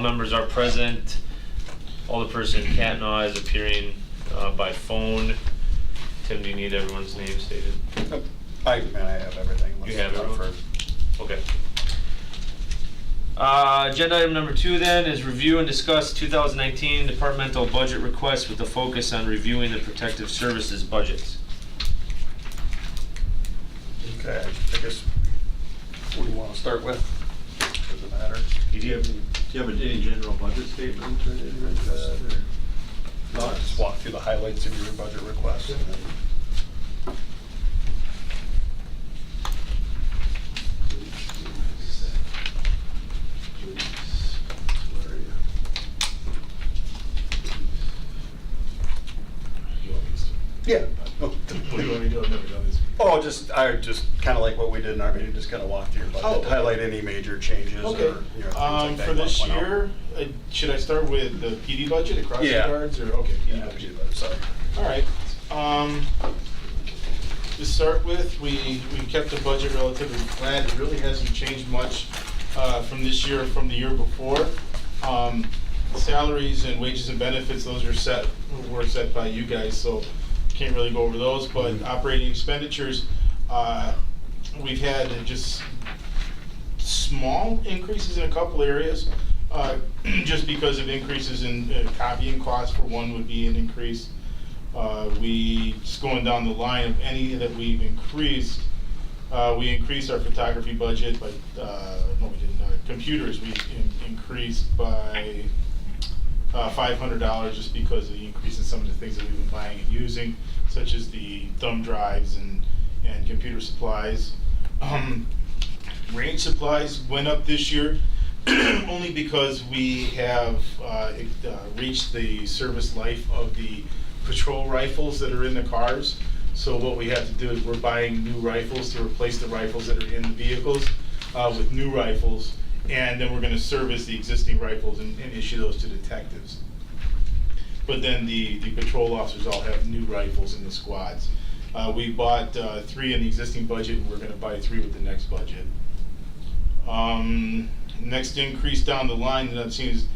members are present. Alderperson Catnaw is appearing by phone. Tim, do you need everyone's name stated? I have everything. You have it? Okay. Agenda item number 2 then is review and discuss 2019 departmental budget requests with the focus on reviewing the protective services budgets. Okay, I guess, what do you want to start with? Does it matter? Do you have any general budget statement or anything like that? No, just walk through the highlights of your budget request. And then yeah. What do you want me to do? I've never done this. Oh, I just kind of like what we did in our meeting, just kind of walk through your budget, Oh, okay. highlight any major changes or, Okay. you know, things like that. For you this want to point year, should I start with the PD budget across the Yeah. guards or, okay, PD out. budget. Yeah, sorry. All right. To start with, we kept the budget relatively flat. It really hasn't changed much from this year, from the year before. Salaries and wages and benefits, those were set by you guys, so can't really go over those. But operating expenditures, we've had just small increases in a couple areas, just because of increases in copying costs. For one, would be an increase. Just going down the line of any that we've increased, we increased our photography budget, but no, we didn't. Computers we increased by $500 just because of the increase in some of the things that we've been buying and using, such as the thumb drives and computer supplies. Range supplies went up this year only because we have reached the service life of the patrol rifles that are in the cars. So what we have to do is we're buying new rifles to replace the rifles that are in the vehicles with new rifles, and then we're going to service the existing rifles and issue those to detectives. But then the patrol officers all have new rifles in the squads. We bought 3 in the existing budget, and we're going to buy 3 with the next budget. Next increase down the line that I've seen is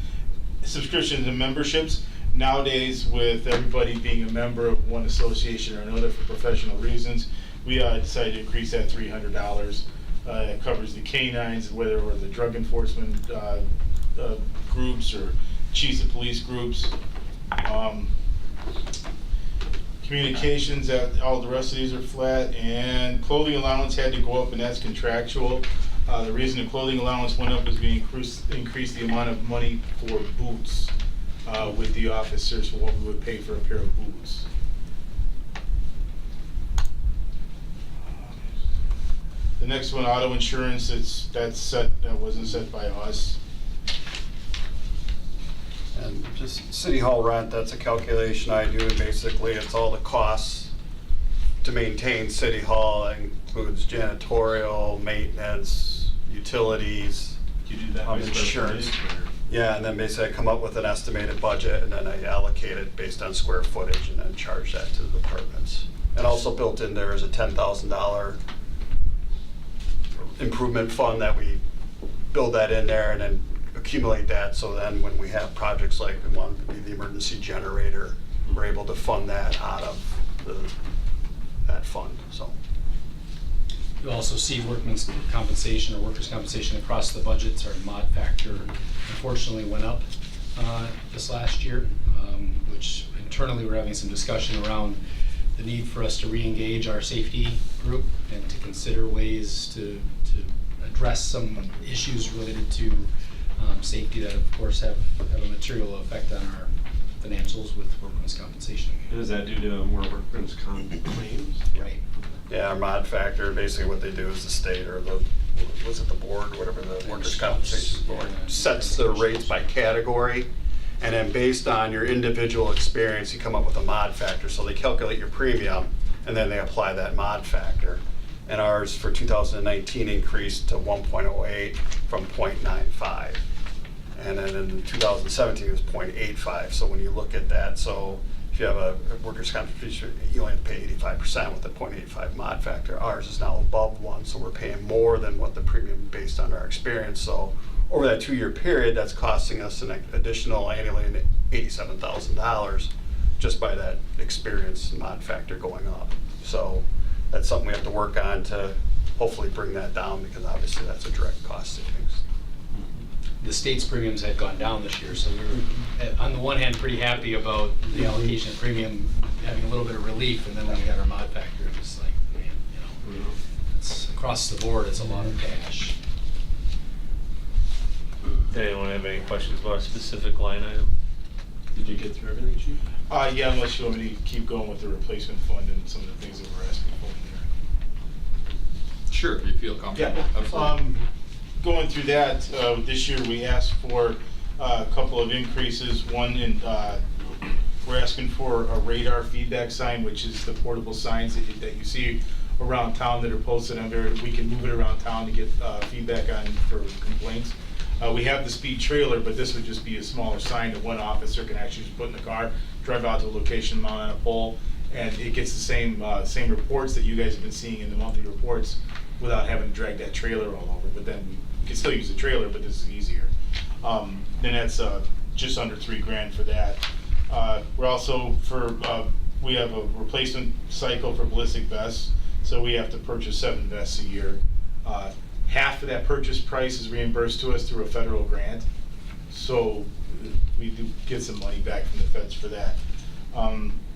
subscriptions and memberships. Nowadays, with everybody being a member of one association or another for professional reasons, we decided to increase that $300. It covers the canines, whether it were the drug enforcement groups or chiefs of police groups. Communications, all the rest of these are flat, and clothing allowance had to go up, and that's contractual. The reason the clothing allowance went up is we increased the amount of money for boots with the officers for what we would pay for a pair of boots. The next one, auto insurance, that wasn't set by us. And just city hall rent, that's a calculation I do, and basically it's all the costs to maintain city hall. That includes janitorial, maintenance, utilities, Do you do that by insurance. square footage, or? Yeah, and then basically I come up with an estimated budget, and then I allocate it based on square footage, and then charge that to the departments. And also built in there is a $10,000 improvement fund that we build that in there and then accumulate that, so then when we have projects like we want to be the emergency generator, we're able to fund that out of that fund. So You also see workman's compensation or workers' compensation across the budgets. Our mod factor unfortunately went up this last year, which internally we're having some discussion around the need for us to re-engage our safety group and to consider ways to address some issues related to safety that of course have a material effect on our financials with workman's compensation. And is that due to more workman's comp claims? Right. yeah, our mod factor, basically what they do is the state or the board, whatever the workers' compensation board, sets the rates by category. And then based on your individual experience, you come up with a mod factor. So they calculate your premium, and then they apply that mod factor. And ours for 2019 increased to 1.08 from 0.95. And then in 2017, it was 0.85. So when you look at that, so if you have a workers' compensation, you only have to pay 85% with the 0.85 mod factor. Ours is now above 1, so we're paying more than what the premium based on our experience. So over that 2-year period, that's costing us an additional annually $87,000 just by that experience mod factor going up. So that's something we have to work on to hopefully bring that down, because obviously that's a direct cost savings. The state's premiums had gone down this year, so we were, on the one hand, pretty happy about the allocation of premium having a little bit of relief, and then when we got our mod factor, it was like, man, you know, it's across the board, it's a lot of cash. Anyone have any questions about a specific line item? Did you get through everything, Chief? Yeah, unless you want me to keep going with the replacement fund and some of the things that we're asking for in there. Sure, if you feel comfortable. Absolutely. Going through that, this year we asked for a couple of increases. One in, we're asking for a radar feedback sign, which is the portable signs that you see around town that are posted on there. We can move it around town to get feedback on for complaints. We have the speed trailer, but this would just be a smaller sign that one officer can actually just put in the car, drive out to a location, mount on a pole, and it gets the same reports that you guys have been seeing in the monthly reports without having to drag that trailer all over. But then we can still use the trailer, but this is easier. Then that's just under $3,000 for that. We're also we have a replacement cycle for ballistic vests, so we have to purchase 7 vests a year. Half of that purchase price is reimbursed to us through a federal grant, so we do get some money back from the feds for that.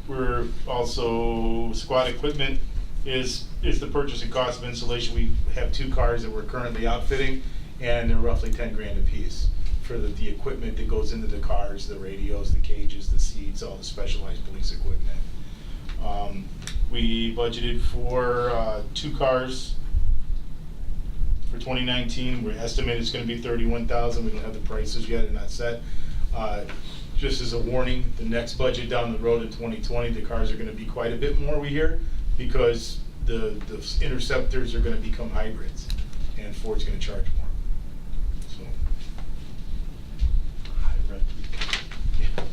We're also, squad equipment is the purchasing cost of installation. We have 2 cars that we're currently outfitting, and they're roughly $10,000 a piece for the equipment that goes into the cars, the radios, the cages, the seats, all the specialized police equipment. We budgeted for 2 cars for 2019. We're estimating it's going to be $31,000. We don't have the prices yet, they're not set. Just as a warning, the next budget down the road in 2020, the cars are going to be quite a bit more, we hear, because the Interceptors are going to become hybrids, and Ford's going to charge more. So,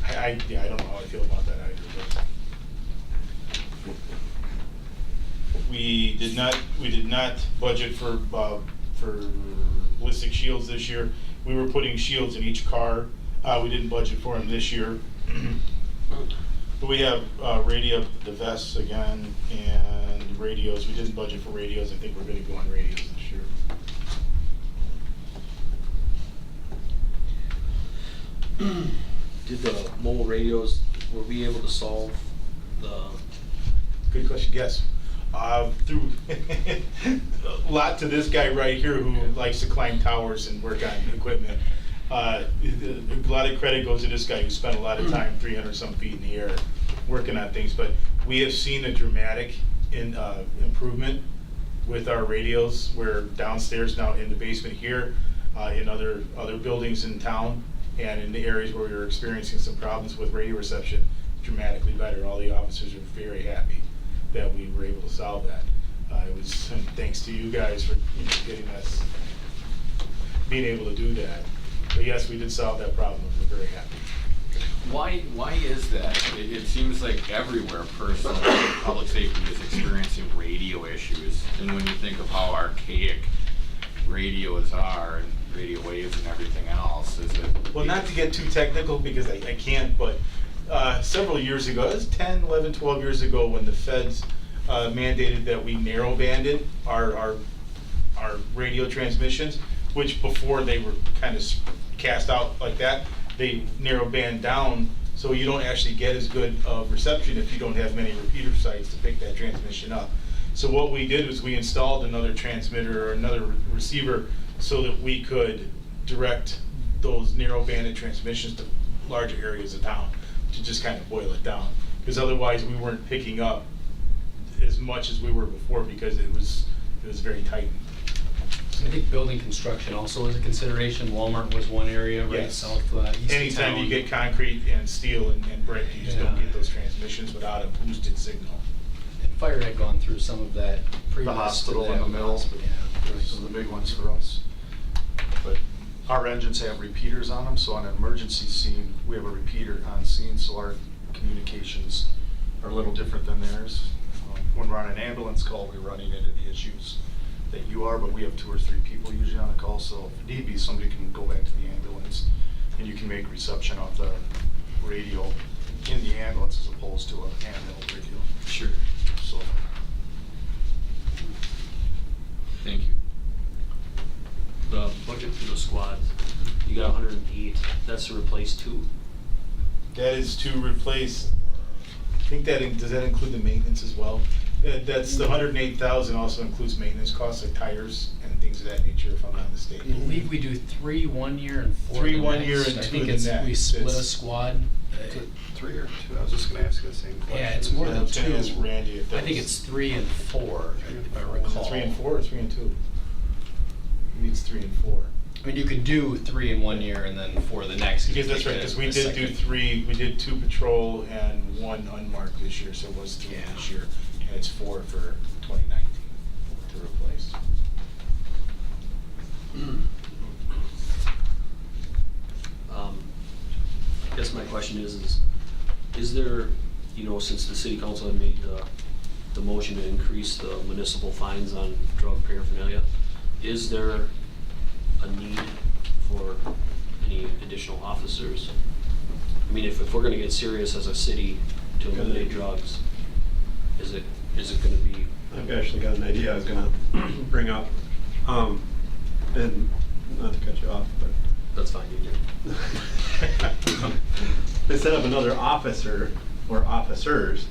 I don't know how I feel about that either. But we did not budget for ballistic shields this year. We were putting shields in each car. We didn't budget for them this year. But we have radio, the vests again, and radios. We didn't budget for radios. I think we're going to go on radios this year. Did the mobile radios, were we able to solve the? Good question. Yes. Through a lot to this guy right here who likes to climb towers and work on equipment. A lot of credit goes to this guy who spent a lot of time 300 some feet in the air working on things. But we have seen a dramatic improvement with our radios. We're downstairs now in the basement here, in other buildings in town, and in the areas where we were experiencing some problems with radio reception, dramatically better. All the officers are very happy that we were able to solve that. It was thanks to you guys for getting us, being able to do that. But yes, we did solve that problem. We're very happy. Why is that? It seems like everywhere personal public safety is experiencing radio issues. And when you think of how archaic radios are and radio waves and everything else, is it? Well, not to get too technical because I can't, but several years ago, it was 10, 11, 12 years ago when the feds mandated that we narrow banded our radio transmissions, which before they were kind of cast out like that, they narrow band down so you don't actually get as good of reception if you don't have many repeater sites to pick that transmission up. So what we did was we installed another transmitter or another receiver so that we could direct those narrow banded transmissions to larger areas of town to just kind of boil it down. Because otherwise we weren't picking up as much as we were before because it was very tight. I think building construction also is a consideration. Walmart was one area right Yes. south east of town. Anytime you get concrete and steel and brick, you just don't Yeah. get those transmissions without a boosted signal. And fire had gone through some of that previous to hospital that. in the middle. Yeah. Those are the big ones for us. But our engines have repeaters on them, so on an emergency scene, we have a repeater on scene, so our communications are a little different than theirs. When we're on an ambulance call, we're running into the issues that you are, but we have 2 or 3 people usually on the call, so if need be, somebody can go back to the ambulance, and you can make reception off the radio in the ambulance as opposed to a handheld radio. Sure. So, Thank you. The budget for the squads, you got 108, that's to replace 2. That is to replace, I think does that include the maintenance as well? That's the 108,000 also includes maintenance costs like tires and things of that nature, if I'm not I mistaken. believe we do 3 1 year and 4 3 the 1 year next. and I 2 think the it's, next. we split a It's- squad. Is it 3 or 2? I was just gonna ask you the same question. Yeah, it's more I than was gonna ask 2. Randy if that I think was- it's 3 and 4, if I Was recall. it 3 and 4 or 3 and 2? I think it's 3 and 4. I mean, you could do 3 in 1 year and then 4 the next. Because that's you right, get because we a did do second. 3, we did 2 patrol and 1 unmarked this year, so it was 3 Yeah. this year. And it's 4 for 2019 to replace. I guess my question is there, you know, since the city council had made the motion to increase the municipal fines on drug paraphernalia, is there a need for any additional officers? I mean, if we're gonna get serious as a city to eliminate drugs, is it gonna be, I've actually got an idea I was gonna bring up, and not to cut you off, but that's fine, you can. instead of another officer or officers,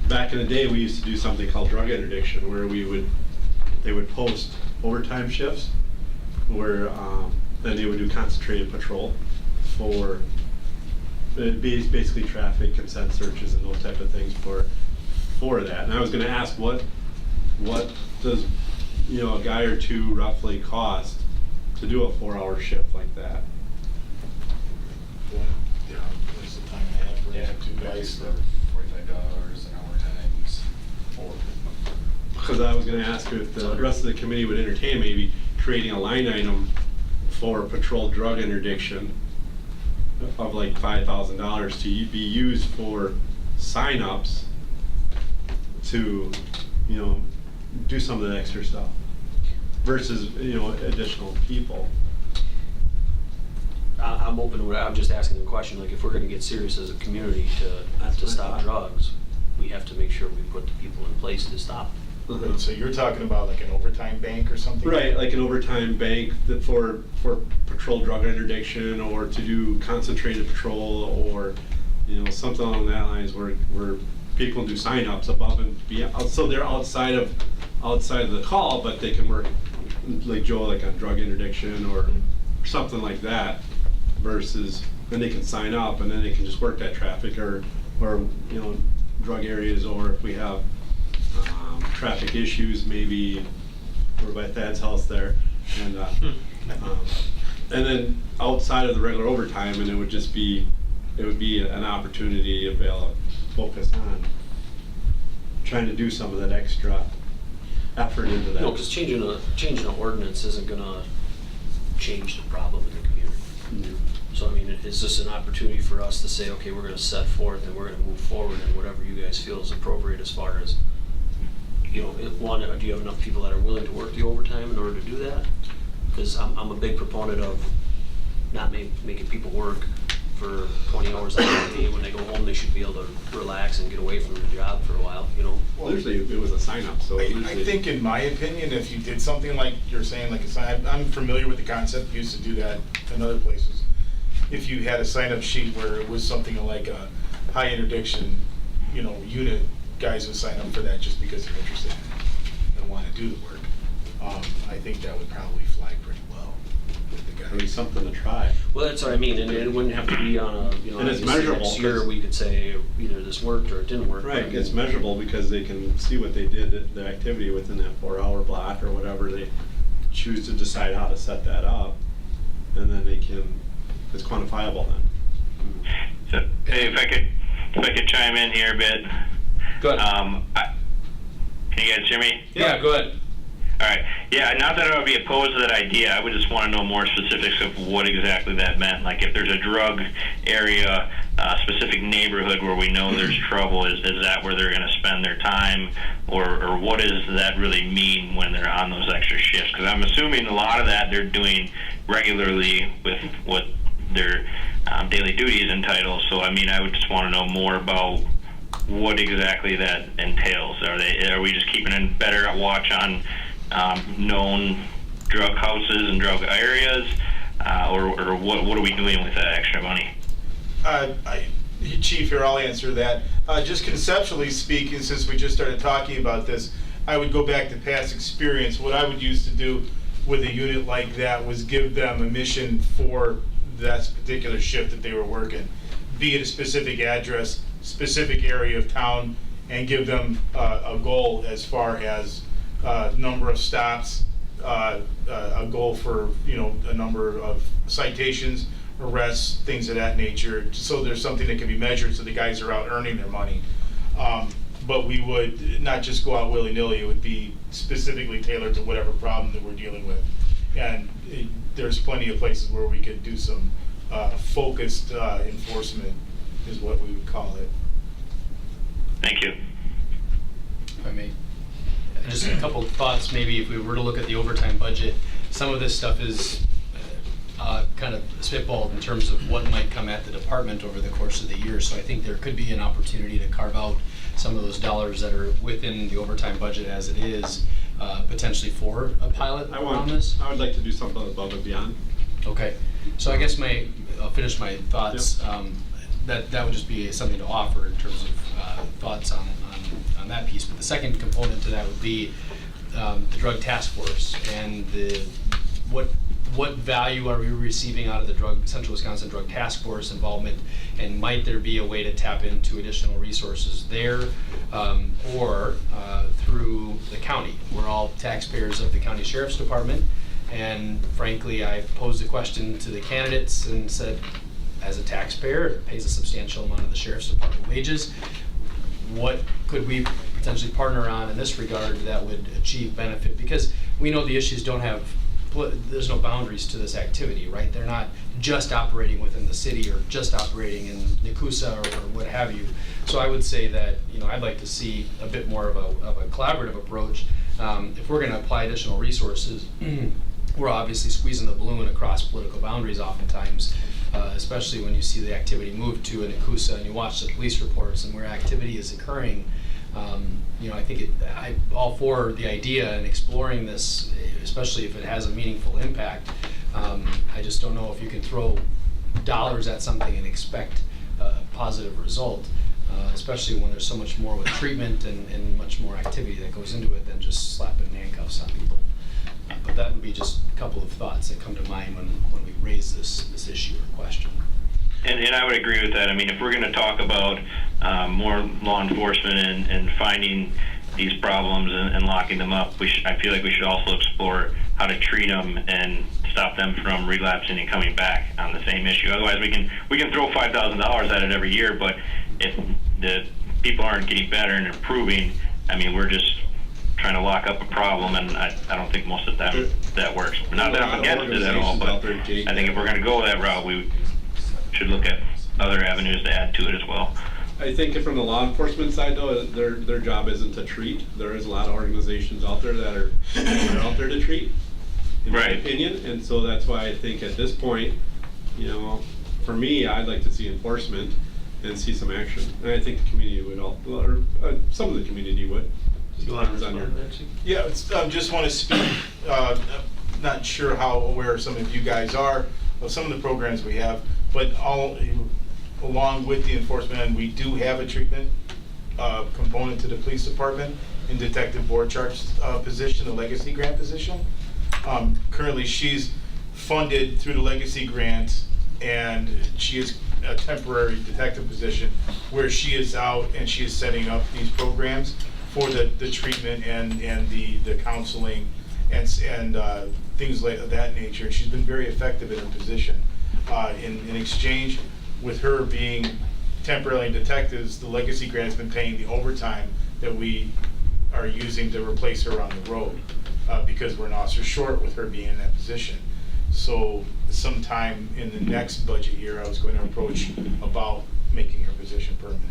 back in the day, we used to do something called drug interdiction, where they would post overtime shifts, where then they would do concentrated patrol for basically traffic, consent searches, and those type of things for that. And I was gonna ask, what does, you know, a guy or 2 roughly cost to do a 4-hour shift like that? Yeah, what's the time and a half for yeah, 2 guys? $45 an hour times 4. Because I was gonna ask if the rest of the committee would entertain maybe creating a line item for patrol drug interdiction of like $5,000 to be used for signups to, you know, do some of the extra stuff versus, you know, additional people. I'm open to it, I'm just asking the question, like, if we're gonna get serious as a community That's to what I stop thought. drugs, we have to make sure we put the people in place to stop. Right, so you're talking about like an overtime bank or something? Right, like an overtime bank that for patrol drug interdiction, or to do concentrated patrol, or, you know, something along that lines where people do signups above and beyond, so they're outside of the call, but they can work, like Joe, like on drug interdiction or something like that, versus then they can sign up and then they can just work that traffic or you know, drug areas, or if we have traffic issues, maybe we're by Thad's house there, and then outside of the regular overtime, and it would be an opportunity to be able to focus on trying to do some of that extra effort into that. No, because changing an ordinance isn't gonna change the problem in the community. So I mean, is this an opportunity for us to say, okay, we're gonna set forth and we're gonna move forward and whatever you guys feel is appropriate as far as, you know, do you have enough people that are willing to work the overtime in order to do that? Because I'm a big proponent of not making people work for 20 hours a day. When they go home, they should be able to relax and get away from the job for a while, you know? Well, usually it was a sign up, so I usually. think, in my opinion, if you did something like you're saying, like a sign, I'm familiar with the concept, used to do that in other places. If you had a sign-up sheet where it was something like a high interdiction, you know, unit, guys would sign up for that just because they're interested in it and want to do the work. I think that would probably fly pretty well with the At least guys. something to try. Well, that's what I mean, and it wouldn't have to be on a, you know, And it's obviously measurable, next year 'cause- we could say either this worked or it didn't work. but I Right, mean, it's measurable because they can see what they did, the activity within that 4-hour block or whatever they choose to decide how to set that up. And then it's quantifiable then. So, hey, if I could chime in here a bit. Good. Can you guys hear me? Yeah, go ahead. All right. Yeah, not that I would be opposed to that idea. I would just want to know more specifics of what exactly that meant. Like if there's a drug area specific neighborhood where we know there's trouble? Is that where they're going to spend their time, or what does that really mean when they're on those extra shifts? Because I'm assuming a lot of that they're doing regularly with what their daily duties entitle. So I mean, I would just want to know more about what exactly that entails. Are we just keeping a better watch on known drug houses and drug areas, or what are we doing with that extra money? Chief, here, I'll answer that. Just conceptually speaking, since we just started talking about this, I would go back to past experience. What I would use to do with a unit like that was give them a mission for that particular shift that they were working, be it a specific address, specific area of town, and give them a goal as far as number of stops, a goal for, you know, a number of citations, arrests, things of that nature, so there's something that can be measured so the guys are out earning their money. But we would not just go out willy-nilly, it would be specifically tailored to whatever problem that we're dealing with. And there's plenty of places where we could do some focused enforcement, is what we would call it. Thank you. If I may, just a couple of thoughts, maybe if we were to look at the overtime budget, some of this stuff is kind of spitballed in terms of what might come at the department over the course of the year. So I think there could be an opportunity to carve out some of those dollars that are within the overtime budget as it is, potentially for a pilot on this. I would like to do something above and beyond. Okay, so I guess I'll finish my thoughts. Yep. That would just be something to offer in terms of thoughts on that piece. But the second component to that would be the drug task force and what value are we receiving out of the Central Wisconsin Drug Task Force involvement, and might there be a way to tap into additional resources there, or through the county? We're all taxpayers of the county sheriff's department, and frankly, I posed a question to the candidates and said, as a taxpayer, it pays a substantial amount of the sheriff's department wages. What could we potentially partner on in this regard that would achieve benefit? Because we know the issues there's no boundaries to this activity, right? They're not just operating within the city or just operating in Nakusa or what have you. So I would say that, you know, I'd like to see a bit more of a collaborative approach. If we're going to apply additional resources, we're obviously squeezing the balloon across political boundaries oftentimes, especially when you see the activity move to a Nakusa and you watch the police reports and where activity is occurring. You know, I think I'm all for the idea and exploring this, especially if it has a meaningful impact. I just don't know if you can throw dollars at something and expect a positive result, especially when there's so much more with treatment and much more activity that goes into it than just slapping handcuffs on people. But that would be just a couple of thoughts that come to mind when we raise this issue or question. And I would agree with that. I mean, if we're going to talk about more law enforcement and finding these problems and locking them up, I feel like we should also explore how to treat them and stop them from relapsing and coming back on the same issue. Otherwise, we can throw $5,000 at it every year, but if the people aren't getting better and improving, I mean, we're just trying to lock up a problem, and I don't think most of the time that works. Not that I'm against it at all, but I think if we're going to go that route, we should look at other avenues to add to it as well. I think from the law enforcement side, though, their job isn't to treat. There is a lot of organizations out there that are out there to treat, in my opinion, and so that's why I think at this point, you know, for me, I'd like to see enforcement and see some action, and I think the community would or some of the community would. You want to respond to that, Chief? Yeah, just want to speak, not sure how aware some of you guys are of some of the programs we have, but along with the enforcement end, we do have a treatment component to the police department in Detective Borchart's position, the legacy grant position. Currently, she's funded through the legacy grant, and she is a temporary detective position where she is out and she is setting up these programs for the treatment and the counseling and things like that nature. And she's been very effective in her position. In exchange with her being temporarily detectives, the legacy grant has been paying the overtime that we are using to replace her on the road because we're an officer short with her being in that position. So sometime in the next budget year, I was going to approach about making her position permanent.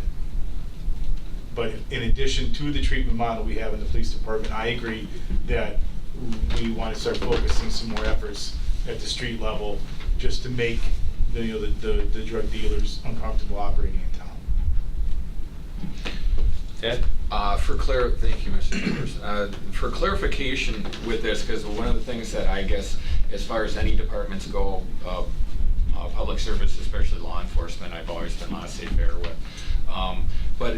But in addition to the treatment model we have in the police department, I agree that we want to start focusing some more efforts at the street level just to make the drug dealers uncomfortable operating in town. Ted? Thank you, Mr. Chambers. For clarification with this, because one of the things that I guess, as far as any departments go, public service, especially law enforcement, I've always been laissez-faire with. But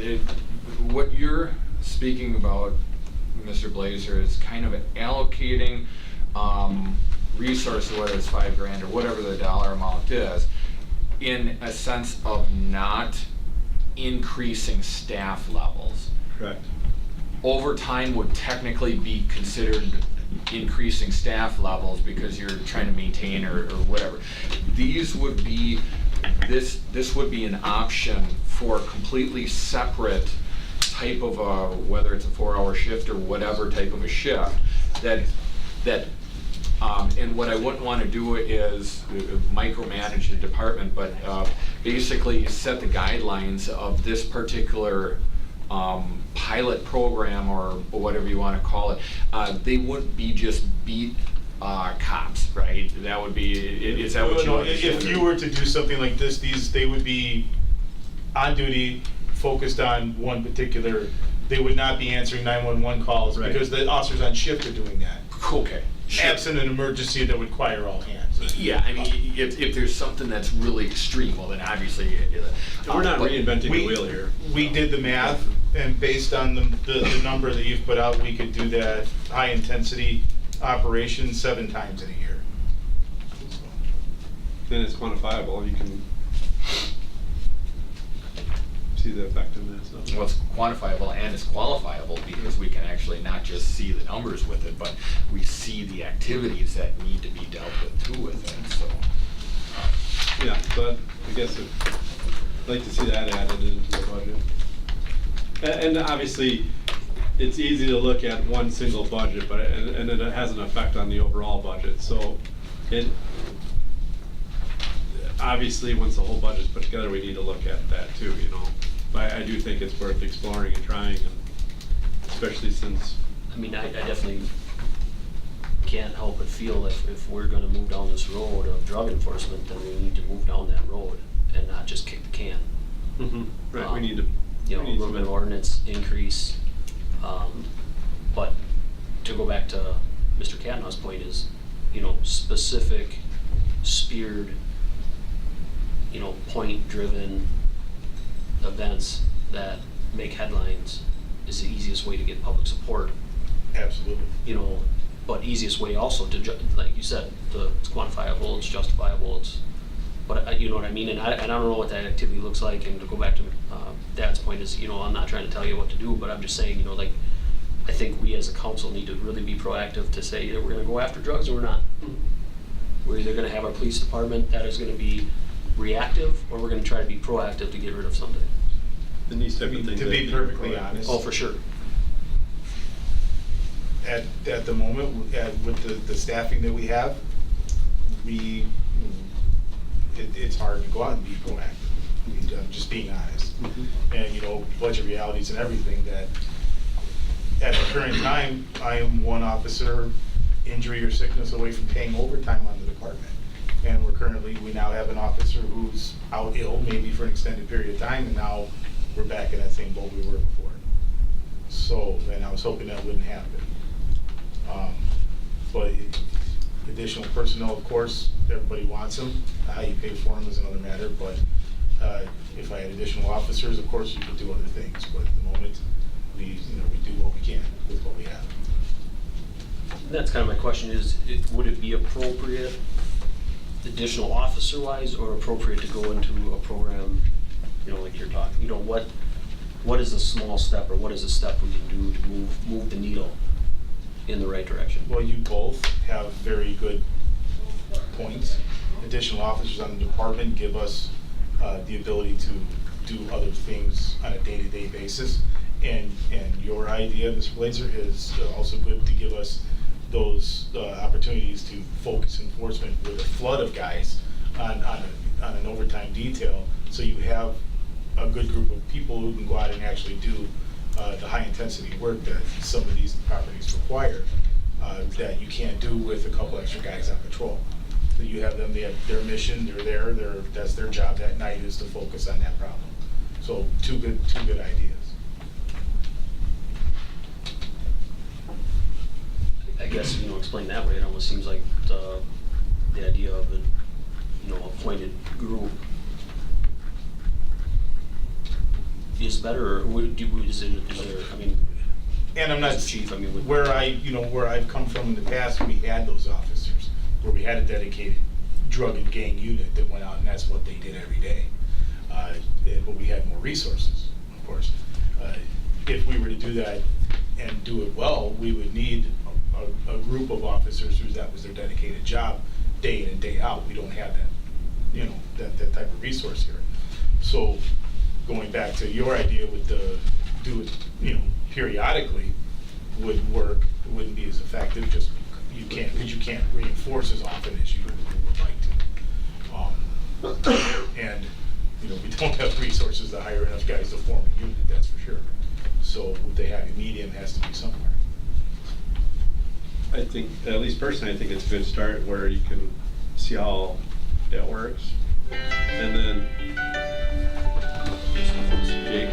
what you're speaking about, Mr. Blazer, is kind of allocating resources, whether it's $5,000 or whatever the dollar amount is, in a sense of not increasing staff levels. Correct. Overtime would technically be considered increasing staff levels because you're trying to maintain or whatever. These would be, this would be an option for a completely separate type of a, whether it's a 4-hour shift or whatever type of a shift, and what I wouldn't want to do is micromanage the department, but basically set the guidelines of this particular pilot program or whatever you want to call it. They wouldn't be just beat cops, right? That would be, is that what you understand? If you were to do something like this, they would be on duty, focused on one particular, they would not be answering 911 calls because the officers on shift are doing that. Okay. Absent an emergency that would require all hands. Yeah, I mean, if there's something that's really extreme, well, then obviously. We're not but reinventing the wheel here. We did the math, and based on the number that you've put out, we could do that high-intensity operation 7 times in a year. Then it's quantifiable, you can see the effectiveness of it. Well, it's quantifiable and it's qualifiable because we can actually not just see the numbers with it, but we see the activities that need to be dealt with too with it, so. Yeah, but I guess I'd like to see that added into the budget. And obviously, it's easy to look at one single budget, but and it has an effect on the overall budget. So, obviously, once the whole budget's put together, we need to look at that too, you know. But I do think it's worth exploring and trying, and especially since. I mean, I definitely can't help but feel if we're gonna move down this road of drug enforcement, then we need to move down that road and not just kick the can. Right, we need to. You know, a little bit of ordinance increase, but to go back to Mr. Kavanaugh's point is, you know, specific, speared, you know, point-driven events that make headlines is the easiest way to get public support. Absolutely. You know, but easiest way also to, like you said, it's quantifiable, it's justifiable, it's, but you know what I mean? And I don't know what that activity looks like, and to go back to Dad's point is, you know, I'm not trying to tell you what to do, but I'm just saying, you know, like, I think we as a council need to really be proactive to say either we're gonna go after drugs or we're not. We're either gonna have our police department that is gonna be reactive, or we're gonna try to be proactive to get rid of something. And these type of things. To be perfectly honest. Oh, for sure. At the moment, with the staffing that we have, it's hard to go out and be proactive. I mean, I'm just being honest. And, you know, budget realities and everything, that at the current time, I am one officer injury or sickness away from paying overtime on the department. And we now have an officer who's out ill, maybe for an extended period of time, and now we're back in that same boat we were before. So, and I was hoping that wouldn't happen. But additional personnel, of course, everybody wants them. How you pay for them is another matter, but if I had additional officers, of course, you could do other things. But at the moment, we do what we can with what we have. That's kind of my question is, would it be appropriate, additional officer-wise, or appropriate to go into a program, you know, like you're talking, you know, what is a small step, or what is a step we can do to move the needle in the right direction? Well, you both have very good points. Additional officers on the department give us the ability to do other things on a day-to-day basis. And your idea, Mr. Blazer, is also good to give us those opportunities to focus enforcement with a flood of guys on an overtime detail. So you have a good group of people who can go out and actually do the high-intensity work that some of these properties require, that you can't do with a couple extra guys on patrol. So you have them, they have their mission, they're there, that's their job that night, is to focus on that problem. So two good ideas. I guess, explained that way, it almost seems like the idea of a, appointed group is better, or is there, I mean, And I'm not, As a chief, I mean, with- where I've come from in the past, we had those officers, where we had a dedicated drug and gang unit that went out, and that's what they did every day. But we had more resources, of course. If we were to do that and do it well, we would need a group of officers whose that was their dedicated job, day in and day out. We don't have that, that type of resource here. So, going back to your idea with do it, periodically would work. It wouldn't be as effective, just because you can't reinforce as often as you would like to. And we don't have resources to hire enough guys to form a unit, that's for sure. So what they have, a medium has to be somewhere. I think, at least personally, I think it's a good start where you can see how it works. And then, Jake,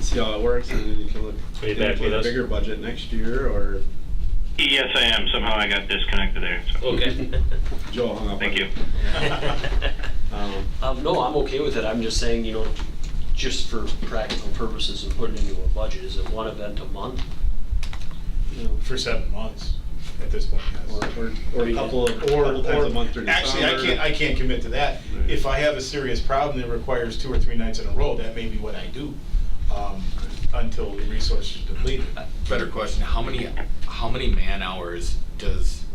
see how it works, and then you can look Are you back into with a us? bigger budget next year, or Yes, I am. Somehow I got disconnected there. So. Okay. Joe hung up. Thank on you. no, I'm okay with it, I'm just saying, just for practical purposes and put it into a budget, is it one event a month? For 7 months at this point, yes. Or a couple times a month during the Actually, summer. I can't commit to that. Right. If I have a serious problem that requires 2 or 3 nights in a row, that may be what I do, until the resources are depleted. Better question, how many man hours does,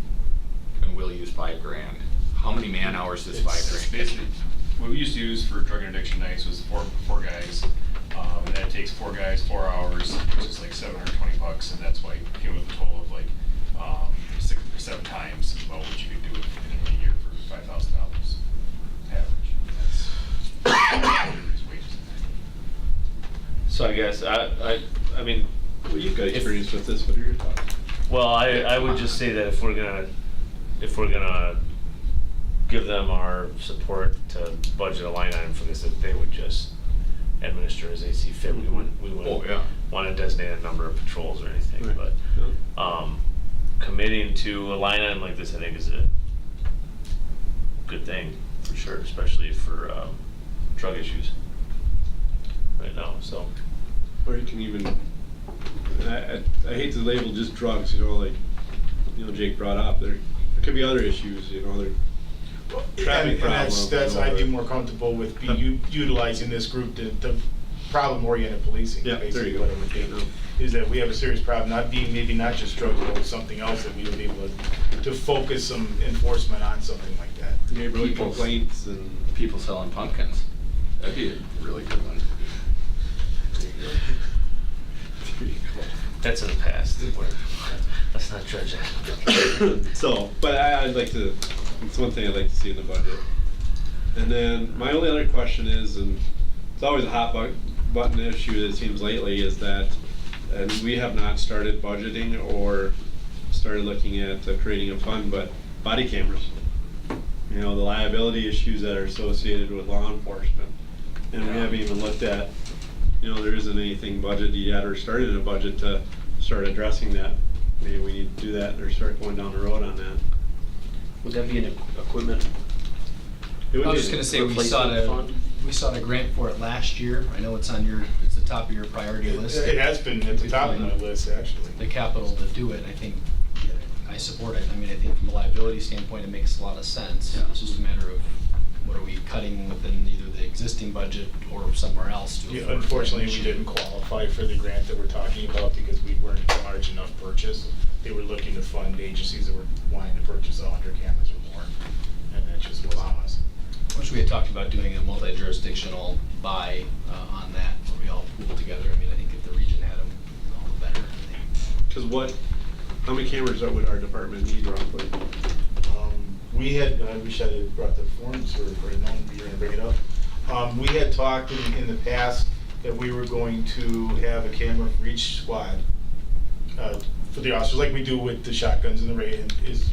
and we'll use $5,000, how many man hours does $5,000? Basically, what we used to use for drug interdiction nights was four guys. And that takes 4 guys, 4 hours, which is like $720, and that's why you came with a total of like 6 or 7 times about what you could do in a year for $5,000 average. That's wages. So I guess, I mean, Well, you've got experience with this, what are your thoughts? well, I would just say that if we're gonna give them our support to budget a line item for this, that they would just administer as they see fit. We wouldn't Oh, yeah. want to designate a number of patrols or anything, Right. but committing to a line item like this, I think, is a good thing for sure, especially for drug issues right now. So Or you can even, I hate to label just drugs, like, Jake brought up, there could be other issues, there traffic And that's, problems. I'd be more comfortable with utilizing this group to problem-oriented policing, Yeah, there basically you what go. it would be. Is that we have a serious problem, maybe not just drugs, but something else, that we would be able to focus some enforcement on something like that. Neighborhood People's- complaints and. People selling pumpkins, that'd be a really good one. that's in the past. Let's not judge that. So, but I'd like to, it's one thing I'd like to see in the budget. And then my only other question is, and it's always a hot button issue it seems lately, is that, and we have not started budgeting or started looking at creating a fund, but body cameras. The liability issues that are associated with law enforcement. And we haven't even looked at, there isn't anything budgeted yet or started in a budget to start addressing that. Maybe we need to do that or start going down the road on that. Would that be an equipment? It would I was be- just gonna say, we sought a grant for it last year. I know it's the top of your priority list. It has been at the top of my list, actually. The capital to do it, I think, I support it. I mean, I think from a liability standpoint, it makes a lot of sense. It's just a matter of what are we cutting within either the existing budget or somewhere else to. Yeah, afford that unfortunately, we initiative. didn't qualify for the grant that we're talking about because we weren't a large enough purchase. They were looking to fund agencies that were wanting to purchase 100 cameras or more, and that just wasn't us. Which we had talked about doing a multi-jurisdictional buy on that, where we all pool together. I mean, I think if the region had them, all the better. Cause how many cameras would our department need roughly? We had, I wish I had brought the forms or known you were gonna bring it up. We had talked in the past that we were going to have a camera for each squad, for the officers, like we do with the shotguns and the raid, is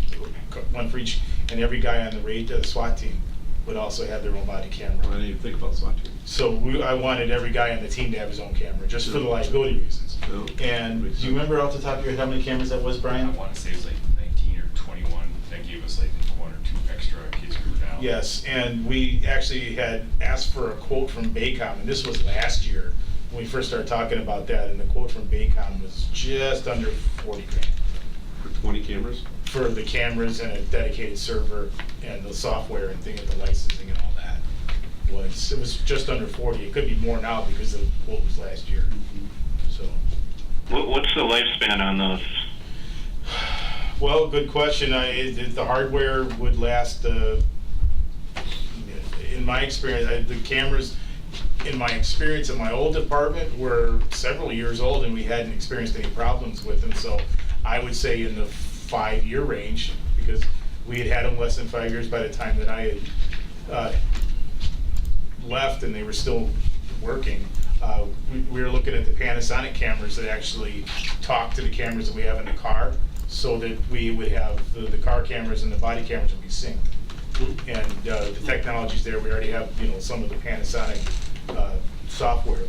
one for each, and every guy on the raid, the SWAT team would also have their own body I camera. didn't even think about SWAT team. So I wanted every guy on the team to have his own camera, just for the liability reasons. No. And do you remember off the top of your head how many cameras that was, I Brian? want to say it was like 19 or 21. That gave us like 1 or 2 extra in case we were down. Yes, and we actually had asked for a quote from Baycom, and this was last year when we first started talking about that, and the quote from Baycom was just under 40 grand For 20 cameras? for the cameras and a dedicated server and the software and thing of the licensing and all that. It was just under 40. It could be more now because the quote was last year. So, What's the lifespan on those? well, good question. The hardware would last, in my experience, the cameras, in my experience in my old department, were several years old and we hadn't experienced any problems with them. So I would say in the 5-year range, because we had them less than 5 years by the time that I had left and they were still working. We were looking at the Panasonic cameras that actually talk to the cameras that we have in the car, so that we would have the car cameras and the body cameras would be synced. And the technology's there. We already have, some of the Panasonic software.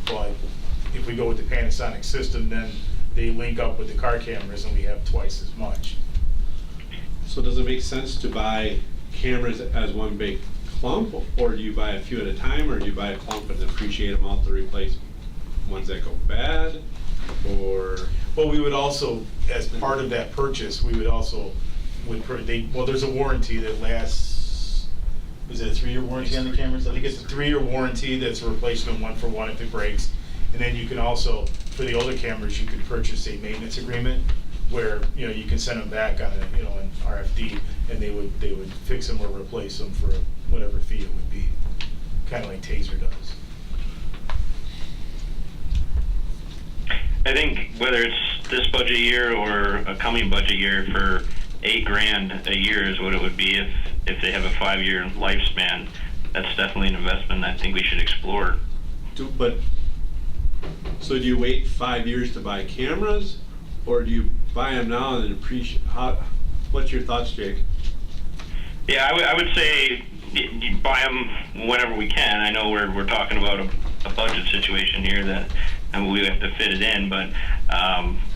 But if we go with the Panasonic system, then they link up with the car cameras and we have twice as much. So does it make sense to buy cameras as one big clump, or do you buy a few at a time, or do you buy a clump and appreciate them all to replace ones that go bad, or? Well, we would also, as part of that purchase, we would also, there's a warranty that lasts, is it a 3-year warranty on the cameras? I think it's a 3-year warranty that's a replacement 1-for-1 if it breaks. And then you can also, for the older cameras, you could purchase a maintenance agreement where, you can send them back on an RFD, and they would fix them or replace them for whatever fee it would be, kind of like Taser does. I think whether it's this budget year or a coming budget year, for $8,000 a year is what it would be if they have a 5-year lifespan. That's definitely an investment I think we should explore. So do you wait 5 years to buy cameras, or do you buy them now and then appreciate? What's your thoughts, Jake? Yeah, I would say you buy them whenever we can. I know we're talking about a budget situation here that we have to fit it in, but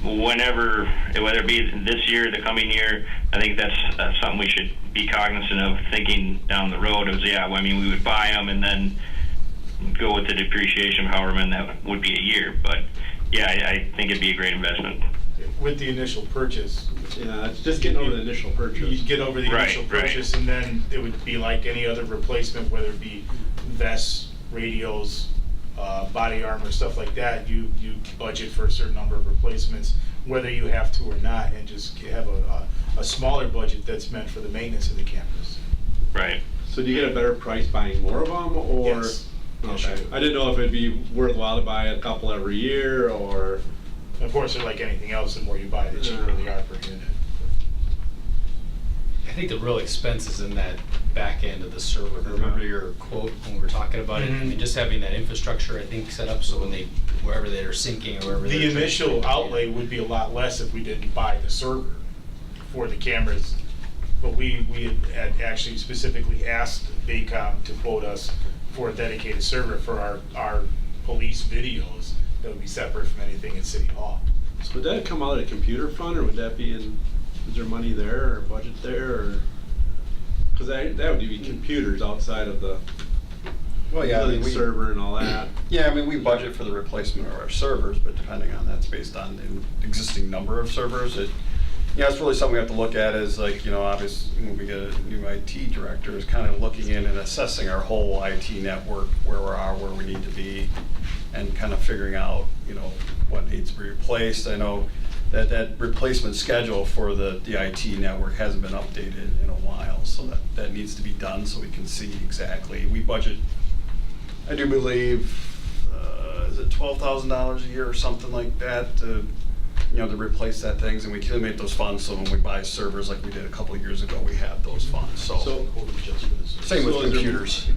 whenever, whether it be this year, the coming year, I think that's something we should be cognizant of thinking down the road. We would buy them and then go with the depreciation of however many that would be a year. But yeah, I think it'd be a great investment. With the initial purchase. Yeah, it's just getting over the initial purchase. You get over the initial purchase, and then it would be like any other replacement, whether it be vests, radios, body armor, stuff like that. You budget for a certain number of replacements, whether you have to or not, and just have a smaller budget that's meant for the maintenance of the cameras. Right. So do you get a better price buying more of them, or? Yes. Okay. I didn't know if it'd be worthwhile to buy a couple every year, or. Of course, they're like anything else. The more you buy, the cheaper they are per unit. I think the real expense is in that back end of the server. Remember your quote when we were talking about it? I mean, just having that infrastructure, I think, set up so when wherever they're syncing or wherever The initial outlay would be a lot less if we didn't buy the server for the cameras. But we had actually specifically asked Baycom to quote us for a dedicated server for our police videos that would be separate from anything in City Hall. So would that come out of the computer fund, or would that be is there money there, or budget there, or? Because that would be computers outside of the Well, yeah, the server and all that. Yeah, we budget for the replacement of our servers, but depending on, that's based on the existing number of servers. It's really something we have to look at is obviously when we get a new IT director, is kind of looking in and assessing our whole IT network, where we are, where we need to be, and kind of figuring out, what needs to be replaced. I know that replacement schedule for the IT network hasn't been updated in a while, so that needs to be done so we can see exactly. We budget, I do believe, is it $12,000 a year or something like that to replace that things, and we accumulate those funds, so when we buy servers like we did a couple of years ago, we have those funds. So same with computers.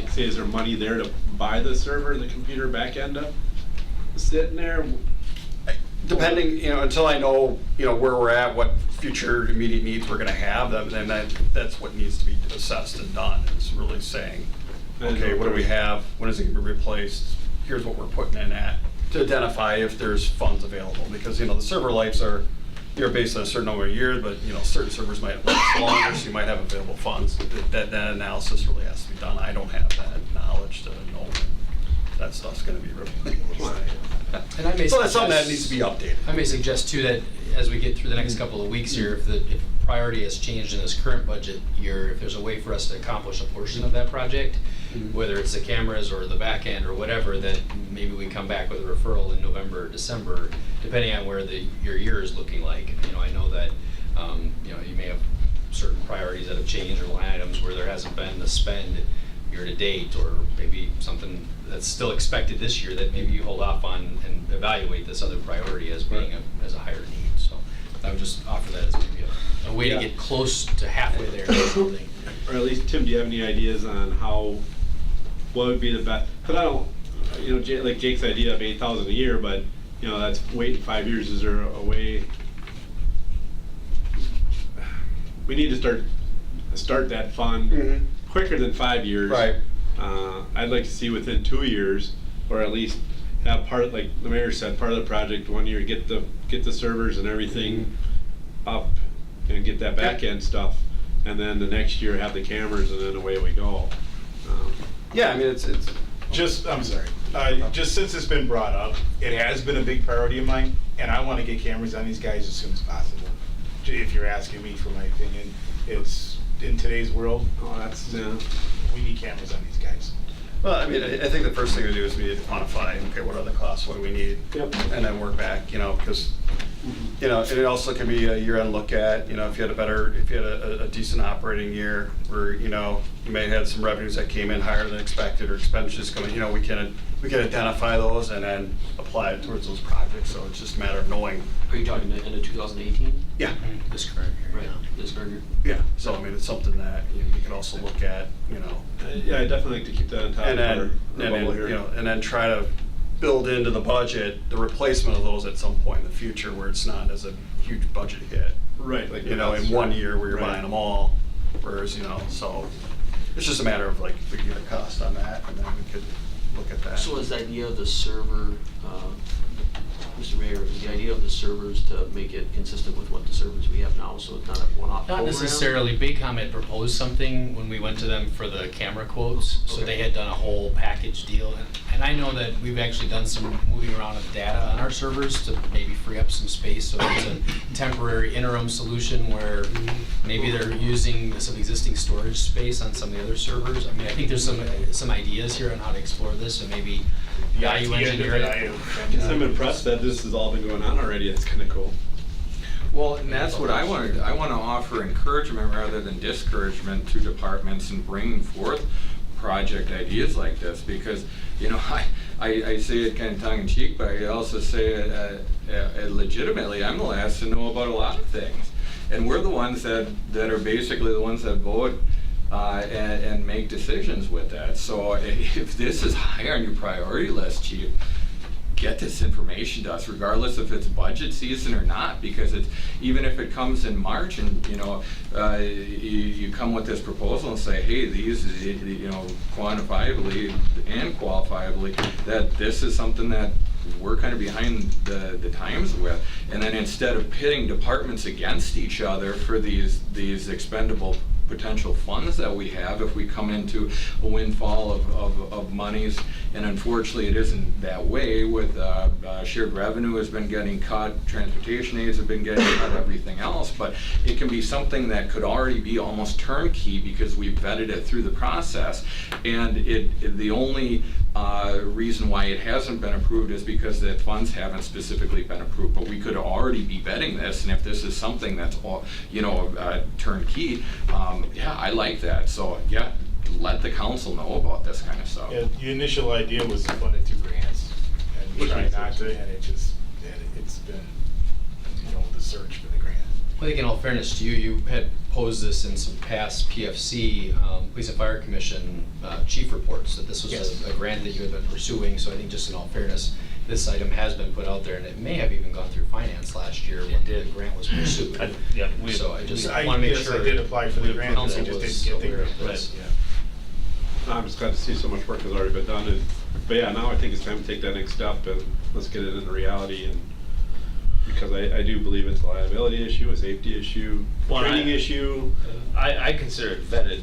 say, is there money there to buy the server and the computer back end up sitting there? Depending, until I know, where we're at, what future immediate needs we're gonna have, then that's what needs to be assessed and done, is really saying, okay, what do we have, when is it gonna be replaced, here's what we're putting in at, to identify if there's funds available, because, the server lives are, based on a certain number of years, but, certain servers might last longer, so you might have available funds. That analysis really has to be done. I don't have that knowledge to know that stuff's gonna be replaced. And I may So that's something that suggest- needs to be updated. I may suggest too that as we get through the next couple of weeks here, if priority has changed in this current budget year, if there's a way for us to accomplish a portion of that project, whether it's the cameras or the back end or whatever, that maybe we come back with a referral in November or December, depending on where your year is looking like. I know that, you may have certain priorities that have changed or line items where there hasn't been the spend year to date, or maybe something that's still expected this year that maybe you hold off on and evaluate this other priority as being as a higher need. So I would just offer that as maybe a way to get close to halfway there or something. Or at least, Tim, do you have any ideas on what would be the best? Because I don't, like Jake's idea of 8,000 a year, but, that's waiting 5 years. Is there a way? We need to start that fund quicker than 5 years. Right. I'd like to see within 2 years, or at least have part, like the mayor said, part of the project 1 year, get the servers and everything up and get that back end stuff, and then the next year have the cameras, and then away we go. Yeah, I mean, it's I'm sorry, just since it's been brought up, it has been a big priority of mine, and I want to get cameras on these guys as soon as possible. If you're asking me for my opinion, it's, in today's world, we need cameras on these guys. Well, I mean, I think the first thing to do is we need to quantify, okay, what are the costs, what do we need? Yep. And then work back, because, and it also can be a year-end look at, if you had a decent operating year, where, you may have had some revenues that came in higher than expected, or expenditures coming, we can identify those and then apply it towards those projects, so it's just a matter of knowing. Are you talking the end of 2018? Yeah, This current year. Right, this current year? yeah, so I mean, it's something that you can also look at, Yeah, I'd definitely like to keep that on top and of our then, bubble here. and then try to build into the budget the replacement of those at some point in the future where it's not as a huge budget hit. Right, like In 1 year where you're Right. buying them all, whereas, so it's just a matter of like figuring the cost on that, and then we could look at that. So is the idea of the server, Mr. Mayor, is the idea of the servers to make it consistent with what the servers we have now, so it's not a one-off Not program? necessarily. Baycom had proposed something when we went to them for the camera quotes, so they had done a whole package deal. And I know that we've actually done some moving around of data on our servers to maybe free up some space, so there's a temporary interim solution where maybe they're using some existing storage space on some of the other servers. I mean, I think there's some ideas here on how to explore this, and maybe value engineer it. I'm impressed that this has all been going on already. It's kind of cool. Well, and that's what I wanted. I want to offer encouragement rather than discouragement to departments in bringing forth project ideas like this, because, I say it kind of tongue in cheek, but I also say it legitimately. I'm the last to know about a lot of things. And we're the ones that are basically the ones that vote and make decisions with that. So if this is high on your priority list, Chief, get this information to us, regardless if it's budget season or not, because it's, even if it comes in March and, you come with this proposal and say, hey, these, quantifiably and qualifiably, that this is something that we're kind of behind the times with, and then instead of pitting departments against each other for these expendable potential funds that we have, if we come into a windfall of monies, and unfortunately it isn't that way with shared revenue has been getting cut, transportation aids have been getting cut, everything else, but it can be something that could already be almost turnkey because we've vetted it through the process, and the only reason why it hasn't been approved is because the funds haven't specifically been approved, but we could already be vetting this, and if this is something that's all, turnkey, yeah, I like that. So yeah, let the council know about this kind of stuff. Yeah, the initial idea was to fund it through grants, and we tried not to, and it's been, the search for the grant. I think in all fairness to you, you had proposed this in some past PFC, Police and Fire Commission chief reports, that this was Yes. a grant that you had been pursuing. So I think just in all fairness, this item has been put out there, and it may have even gone through finance last year when the did. grant was pursued. Yeah, we. So I just I want to make guess sure. I did apply for the grant, I council just was didn't get the aware of grant. this. I'm just glad to see so much work has already been done, but yeah, now I think it's time to take that next step and let's get it into reality, and because I do believe it's a liability issue, a safety issue, Well, training issue. I consider it vetted.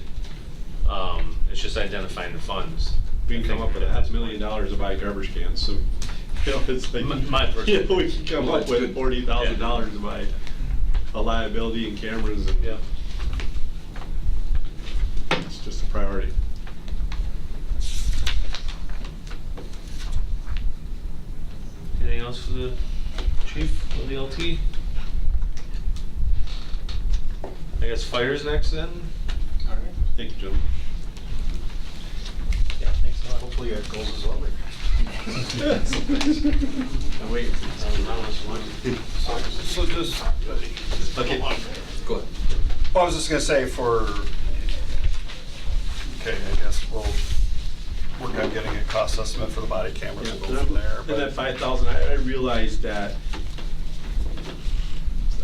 It's just identifying the funds. We can come up with $500,000 to buy garbage cans, so, you know, it's like, My personal- you know, we can come up with $40,000 to buy a liability and cameras and. Yeah. It's just a priority. Anything else for the chief of the LT? I guess fire's next then? Thank you, gentlemen. Yeah, thanks a lot. Hopefully it goes as well. Wait. So just, Okay, go ahead. well, I was just gonna say okay, I guess we'll work on getting a cost estimate for the body cameras and go from there. And but- that 5,000, I realize that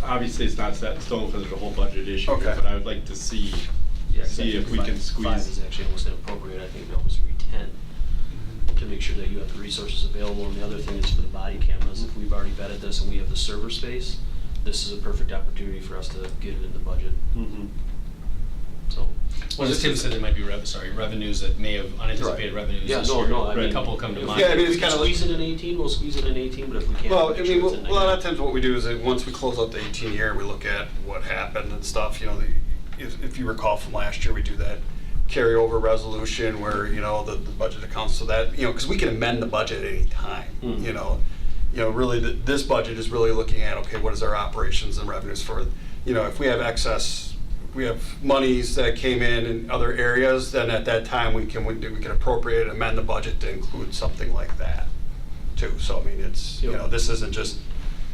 obviously it's not set in stone because there's a whole budget issue, Okay. but I would like to see Yeah, 'cause I if think we can Five squeeze. is actually almost inappropriate, I think we almost read 10, to make sure that you have the resources available. And the other thing is for the body cameras, if we've already vetted this and we have the server space, this is a perfect opportunity for us to get it in the budget, Mhm. so. Well, as Tim said, there might be revenues that may have unanticipated revenues Yeah, this no, year. no, I A mean. couple come to if- mind. Yeah, I mean, If it's we can kinda like- squeeze it in 18, we'll squeeze it in 18, but if we can't, Well, we'll I make mean, sure it's in a lot of 19. times what we do is that once we close out the 18 year, we look at what happened and stuff, you know, if you recall from last year, we do that carryover resolution where, you know, the budget accounts, so that, you know, because we can amend the budget at any time, Mhm. you know. Really, this budget is really looking at, okay, what is our operations and revenues for, you know, if we have excess, we have monies that came in other areas, then at that time, we can appropriate and amend the budget to include something like that, too. So, I mean, it's, you know, this isn't just,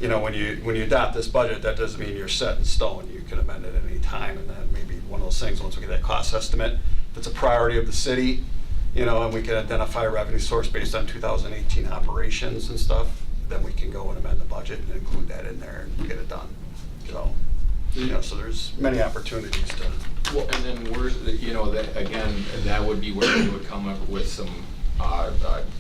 you know, when you adopt this budget, that doesn't mean you're set in stone. You can amend it at any time, and then maybe one of those things, once we get that cost estimate, if it's a priority of the city, you know, and we can identify a revenue source based on 2018 operations and stuff, then we can go and amend the budget and include that in there and get it done. So, you know, so there's many opportunities to. Well, and then you know, that, again, that would be where we would come up with some,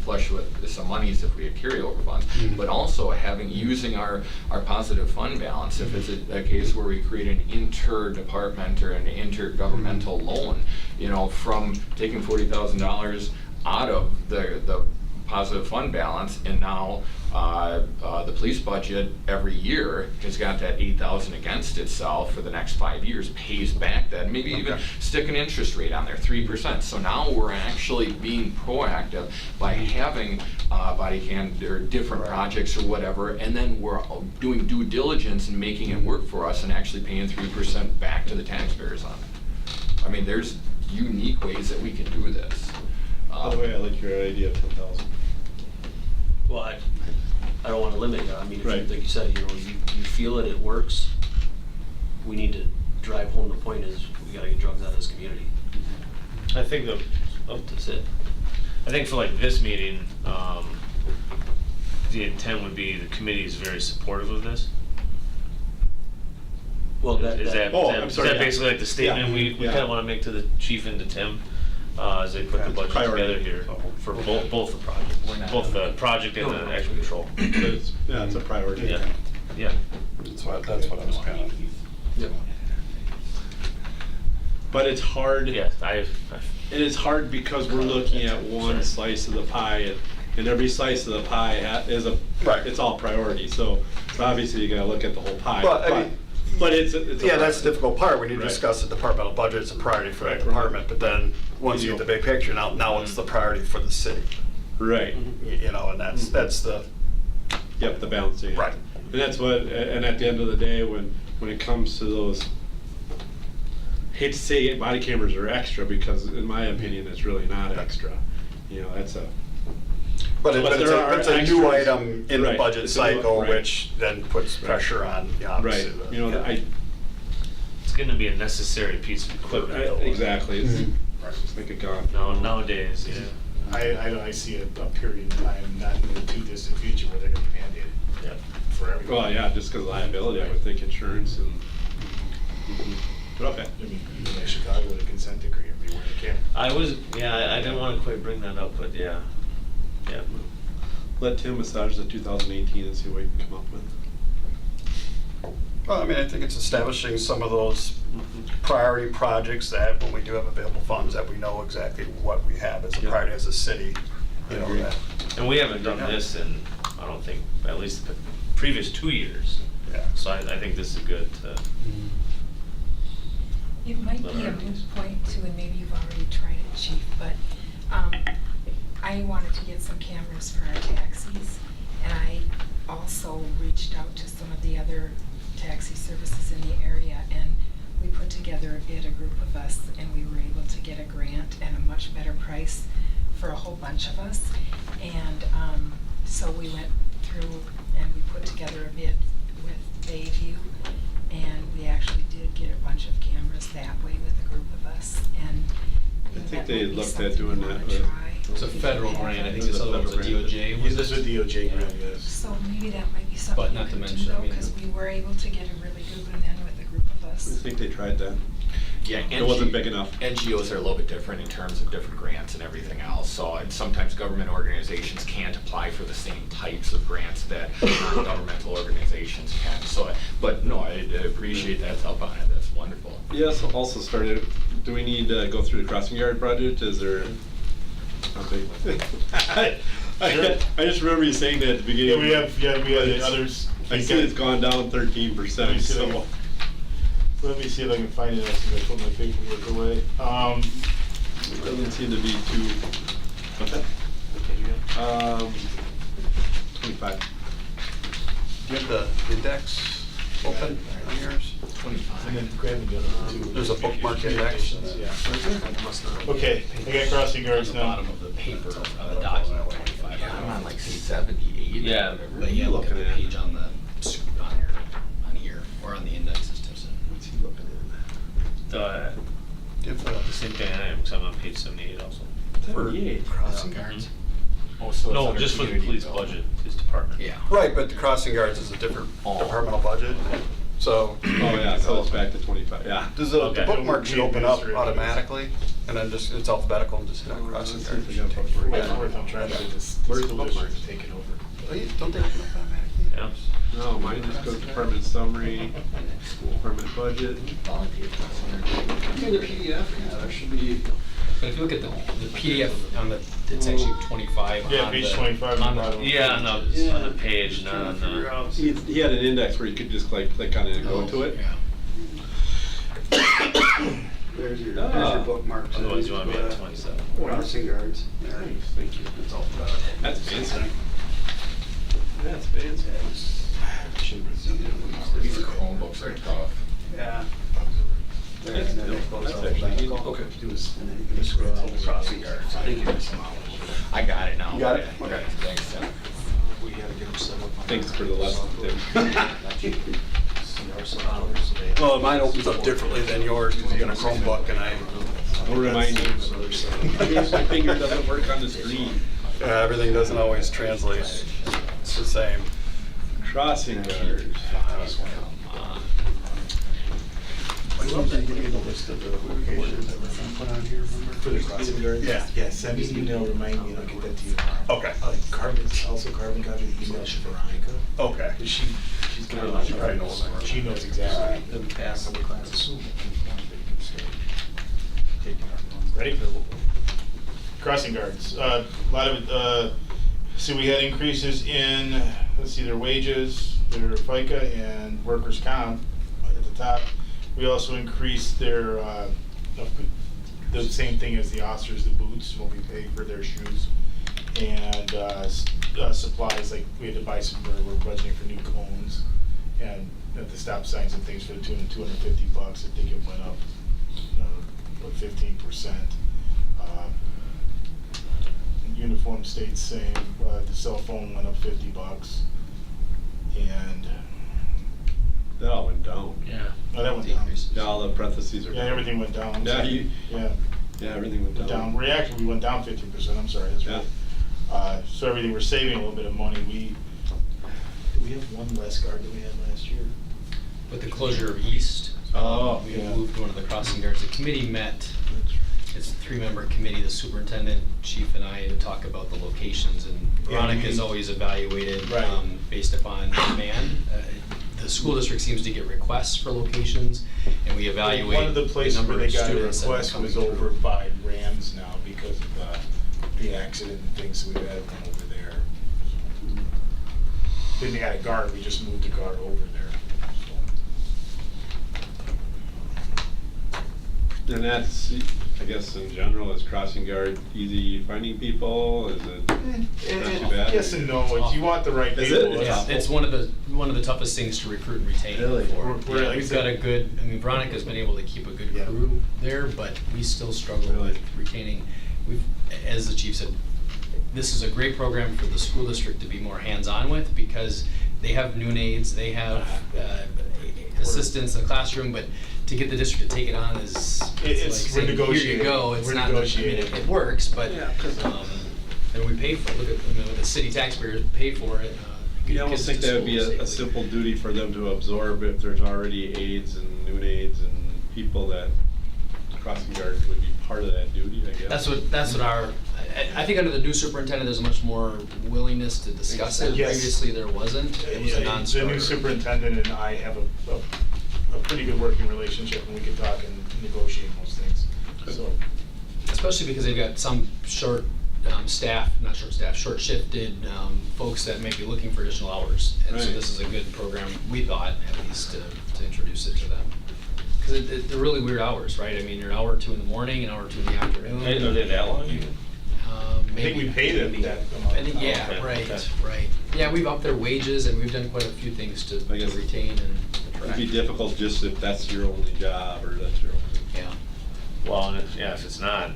flush with some monies if we had carryover funds. But also using our positive fund balance, if it's a case where we create an inter-department or an intergovernmental loan, you know, from taking $40,000 out of the positive fund balance, and now the police budget every year has got that 8,000 against itself for the next 5 years, pays back that, maybe even stick an interest rate on there, 3%. So now we're actually being proactive by having body cam or different projects or whatever, and then we're doing due diligence and making it work for us and actually paying 3% back to the taxpayers on it. I mean, there's unique ways that we can do this. By the way, I like your idea of 10,000. Well, I don't want to limit you. I mean, if you, Right. like you said, you know, you feel it works, we need to drive home the point is we got to get drugs out of this community. I think That's it. I think for like this meeting, the intent would be the committee is very supportive of this. Well, Is that Oh, I'm sorry, yeah. basically like the statement Yeah. we Yeah. kind of want to make to the chief and to Tim as they put the budget Priority. together here for both the projects, both the project and the actual patrol. It's a priority. Yeah, yeah. That's what I was kind of. Yep. But it's hard. Yeah, I've It is hard because we're looking at one slice of the pie, and every slice of the pie is Right. it's all priority. So obviously you gotta look at the whole pie. But, I mean, but it's a Yeah, that's the difficult part, when you Right. discuss the departmental budget, it's a priority for that Right, right. department, but then, once you get the big picture, now it's the priority for the city, right. you know, and that's the, Yep, the balancing. act. Right. And that's what, and at the end of the day, when it comes to those, hate to say it, body cameras are extra, because in my opinion, it's really not extra. You know, that's a, but But it's there are a new extras. item in the Right, budget it's a new- cycle, right. which then puts pressure on, right, obviously. you know, yeah. it's gonna be a necessary piece of equipment. Exactly, it's like a gun. No, nowadays, yeah. I see a period in time, not in the too distant future, where they're gonna be mandated Yeah. for everyone. Well, yeah, just because liability, I would think insurance and, but okay. I mean, even like Chicago, the consent decree, everywhere they can. I didn't wanna quite bring that up, but yeah. Yeah. Let Tim massage the 2018 and see what he can come up with. Well, I mean, I think it's establishing some of those priority projects that when we do have available funds, that we know exactly what we have as a Yeah. priority as a city. You know, Agree. that, And we haven't done this in, I don't think, at least the previous 2 years. yeah. So I think this is good to, It might be a moot point too, and maybe you've already tried it, Chief, but I wanted to get some cameras for our taxis, and I also reached out to some of the other taxi services in the area, and we put together a bid, a group of us, and we were able to get a grant and a much better price for a whole bunch of us. And so we went through and we put together a bid with Bayview, and we actually did get a bunch of cameras that way with a group of us, and I think that they might be looked at something doing we wanna that with- try. It's a If you federal have grant, I it. think this other one's a DOJ. Yeah, was this it? is a DOJ grant, yes. So maybe that might be something But you not to could mention, do I though, mean- because we were able to get a really good one then with a group of I us. think they tried that. Yeah, It wasn't big enough. NGOs are a little bit different in terms of different grants and everything else, so, and sometimes government organizations can't apply for the same types of grants that non-governmental organizations can, so, but no, I appreciate that help on it, that's wonderful. Yes, also started, do we need to go through the crossing guard project? Is there something? I just remember you saying that at the beginning. Yeah, we have the others. I see it's gone down 13%, so. Let me see if I can find it, as I put my paperwork away. Doesn't seem to be too. What's that? 25. Do you have the index open on yours? And then grab the other one too. There's a bookmark index. Yeah. Okay, I got crossing guards The now. bottom of the paper, of the document, 25. Yeah, I'm on like 78. Yeah. or whatever. But yeah, look at the Looking at- page on on here, or on the index system. What's he looking at? Do you have the same thing I am, because I'm on page 78 also. 78. Crossing guards. Oh, so it's No, under just for the community police development. budget, his department. Yeah. Right, but the crossing guards is a different departmental budget, so. Oh, yeah, so it's back to 25, yeah. Does the Okay. bookmark should open up automatically, and then just, it's alphabetical and just hit on crossing Let's see if guards? we got bookmark. Might be worth, I'm trying to get this. Where's the school bookmark? district to take it over. Wait, don't they open up automatically? Yeah. No, mine just goes department summary, department budget. The PDF, yeah, there should be. But if you look at the PDF on the, it's actually 25 Yeah, on page the- 25 on the on bottom. Yeah, on the page, not on the. He had an index where you could just like click on it and go to it. Yeah. There's your Ah. bookmarks. Otherwise, you want to be at 27. Crossing guards. There. Nice, thank you. It's alphabetical. That's fancy. That's fancy. These Chromebooks are tough. Yeah. There, That's and then it dope. goes That's actually neat. alphabetical. Okay. And then you can just scroll down to crossing guards. I got it now. You got it? Okay, thanks, Tim. We gotta get them set up. Thanks for the lesson, Tim. Well, mine opens up differently than yours, because you got a Chromebook and I. Don't remind me. My finger doesn't work on the screen. Yeah, everything doesn't always translate. It's the same. Crossing guards. I love that you give me the list of the locations that were put on here, remember? For the crossing guards? Yeah. Yeah, send me an email, remind me, and I'll get that to you tomorrow. Okay. Carbon got me the email to Veronica. Okay. But she's kind of, she knows exactly. Ready? Crossing guards, a lot of, so we had increases in, let's see, their wages, their FICA and workers' comp at the top. We also increased their, the same thing as the officers, the boots, what we pay for their shoes. And supplies, like we had to buy some, we're budgeting for new cones and at the stop signs and things for the tune of $250. I think it went up, about 15%. Uniform stayed same, the cell phone went up $50. And That all went down. Yeah. Oh, that went down. Decreases. Yeah, all the parentheses are. Yeah, everything went down. Yeah, Yeah. Yeah, everything went down. Down, we went down 15%, I'm sorry, that's Yeah. right. So everything, we're saving a little bit of money. We have one less guard than we had last year. With the closure of East, we yeah. moved one of the crossing guards. The committee met, it's a 3-member committee, the superintendent, chief, and I, to talk about the locations. And Yeah, Veronica's we- always evaluated Right. based upon demand. The school district seems to get requests for locations, and we evaluate One of the places number where they of got a students that are request was coming over through. by Rams now because of the accident and things, so we've had one over there. Didn't add a guard, we just moved the guard over there. And that's, I guess in general, is crossing guard easy finding people? Is it not too bad? Yes and no, if you want the right Is people. it? Yeah, it's one of the toughest things to recruit and retain. Really? For. We're Yeah, like we've I said- got a good, I mean, Veronica's been able to keep a good Yeah. crew there, but we still struggle Really? with retaining. We've, as the chief said, this is a great program for the school district to be more hands-on with, because they have noon aides, they have assistants in the classroom, but to get the district to take it on is, It's- like we're saying, here you negotiating. go. It's We're not, I mean, negotiating. it works, but, Yeah, 'cause- and we pay for it. Look at, you know, the city taxpayers pay for it. You almost think that would be a simple duty for them to absorb if there's already aides and noon aides and people that crossing guard would be part of that duty, I guess. That's what our, I think under the new superintendent, there's much more willingness to discuss it. Yes. Previously, there wasn't. It was a The non-starter. new superintendent and I have a pretty good working relationship, and we can talk and negotiate most things, so. Especially because they've got some short short shifted folks that may be looking for additional hours. And so Right. this is a good program, we thought, at least, to introduce it to them. Because they're really weird hours, right? I mean, you're an hour or 2 in the morning, an hour or 2 in the afternoon. I didn't know they had that long even. I think we paid it that amount. I think, yeah, Okay, right, okay. right. Yeah, we've upped their wages and we've done quite a few things to I guess retain and It'd attract. be difficult just if that's your only job or that's your only. Yeah. Well, and if it's not,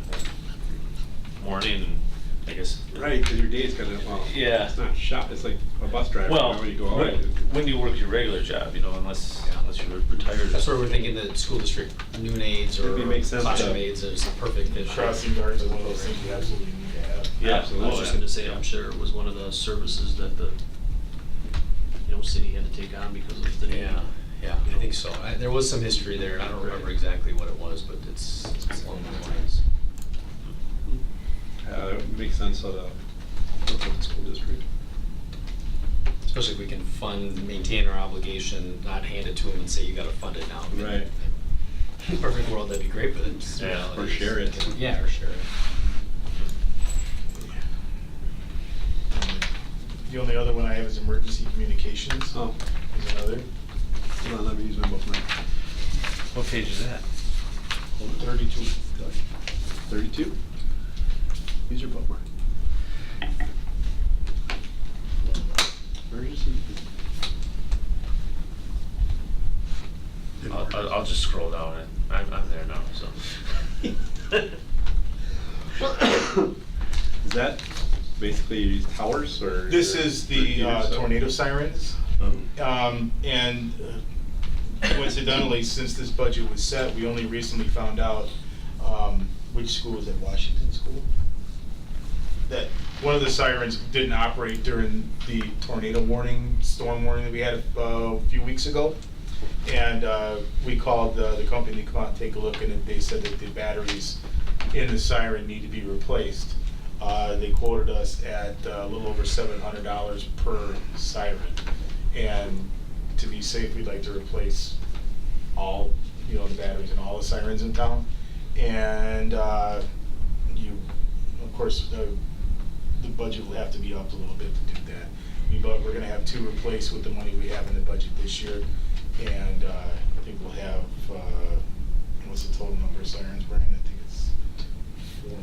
morning, I guess. Right, because your day's kind of, well, Yeah. it's not shop, it's like a bus driver, Well, when you go out. when you work your regular job, you know, unless you're retired. That's where we're thinking that school district noon aides or Maybe it makes sense classroom to- aides is the perfect fit. Crossing guards is one of those things you absolutely need to have. Yeah, Absolutely. I was just gonna say, I'm sure it was one of the services that the, city had to take on because of the need. Yeah, I think so. There was some history there, and I don't remember exactly what it was, but it's along those lines. It makes sense how to work with the school district. Especially if we can fund, maintain our obligation, not hand it to them and say, you gotta fund it now. Right. In a perfect world, that'd be great, but it's. Yeah, reality or is- share it. Yeah, or share it. The only other one I have is emergency communications. Oh, Is another. hold on, let me use my bookmark. What page is that? 32. 32? Use your bookmark. Emergency. I'll just scroll down it. I'm there now, so. Is that basically towers or? This is the repeaters? tornado sirens. And coincidentally, since this budget was set, we only recently found out, which school was it, Washington School? That one of the sirens didn't operate during the tornado warning, storm warning that we had a few weeks ago. And we called the company to come out and take a look, and they said that the batteries in the siren need to be replaced. They quoted us at a little over $700 per siren. And to be safe, we'd like to replace all, the batteries in all the sirens in town. And of course, the budget will have to be up a little bit to do that. But we're gonna have 2 replaced with the money we have in the budget this year. And I think we'll have, what's the total number of sirens, Brian? I think it's 4 more.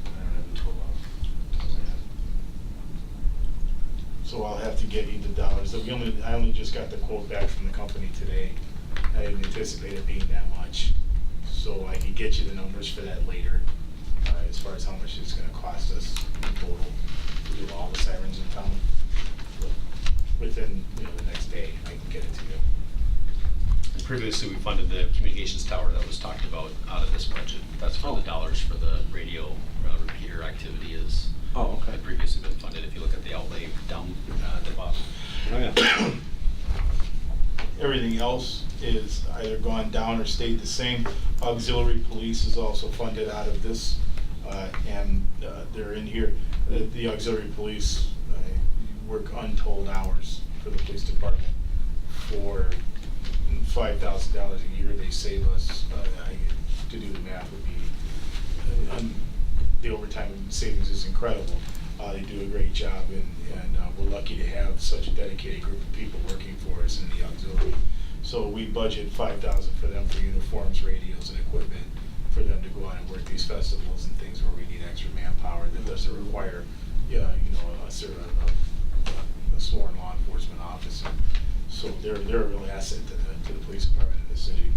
I don't have the total off. So I'll have to get you the dollars. I only just got the quote back from the company today. I didn't anticipate it being that much. So I can get you the numbers for that later, as far as how much it's gonna cost us in total to do all the sirens in town. Within, the next day, I can get it to you. previously we funded the communications tower that was talked about out of this budget. That's for the dollars for the radio repeater activity is Oh, okay. had previously been funded, if you look at the outlay down at the bottom. Oh, yeah. Everything else is either gone down or stayed the same. Auxiliary police is also funded out of this, and they're in here. The auxiliary police work untold hours for the police department. For $5,000 a year, they save us. To do the math would be, the overtime savings is incredible. They do a great job, and we're lucky to have such a dedicated group of people working for us in the auxiliary. So we budget $5,000 for them for uniforms, radios, and equipment for them to go out and work these festivals and things where we need extra manpower that doesn't require, a sworn law enforcement officer. So they're a real asset to the police department in the city.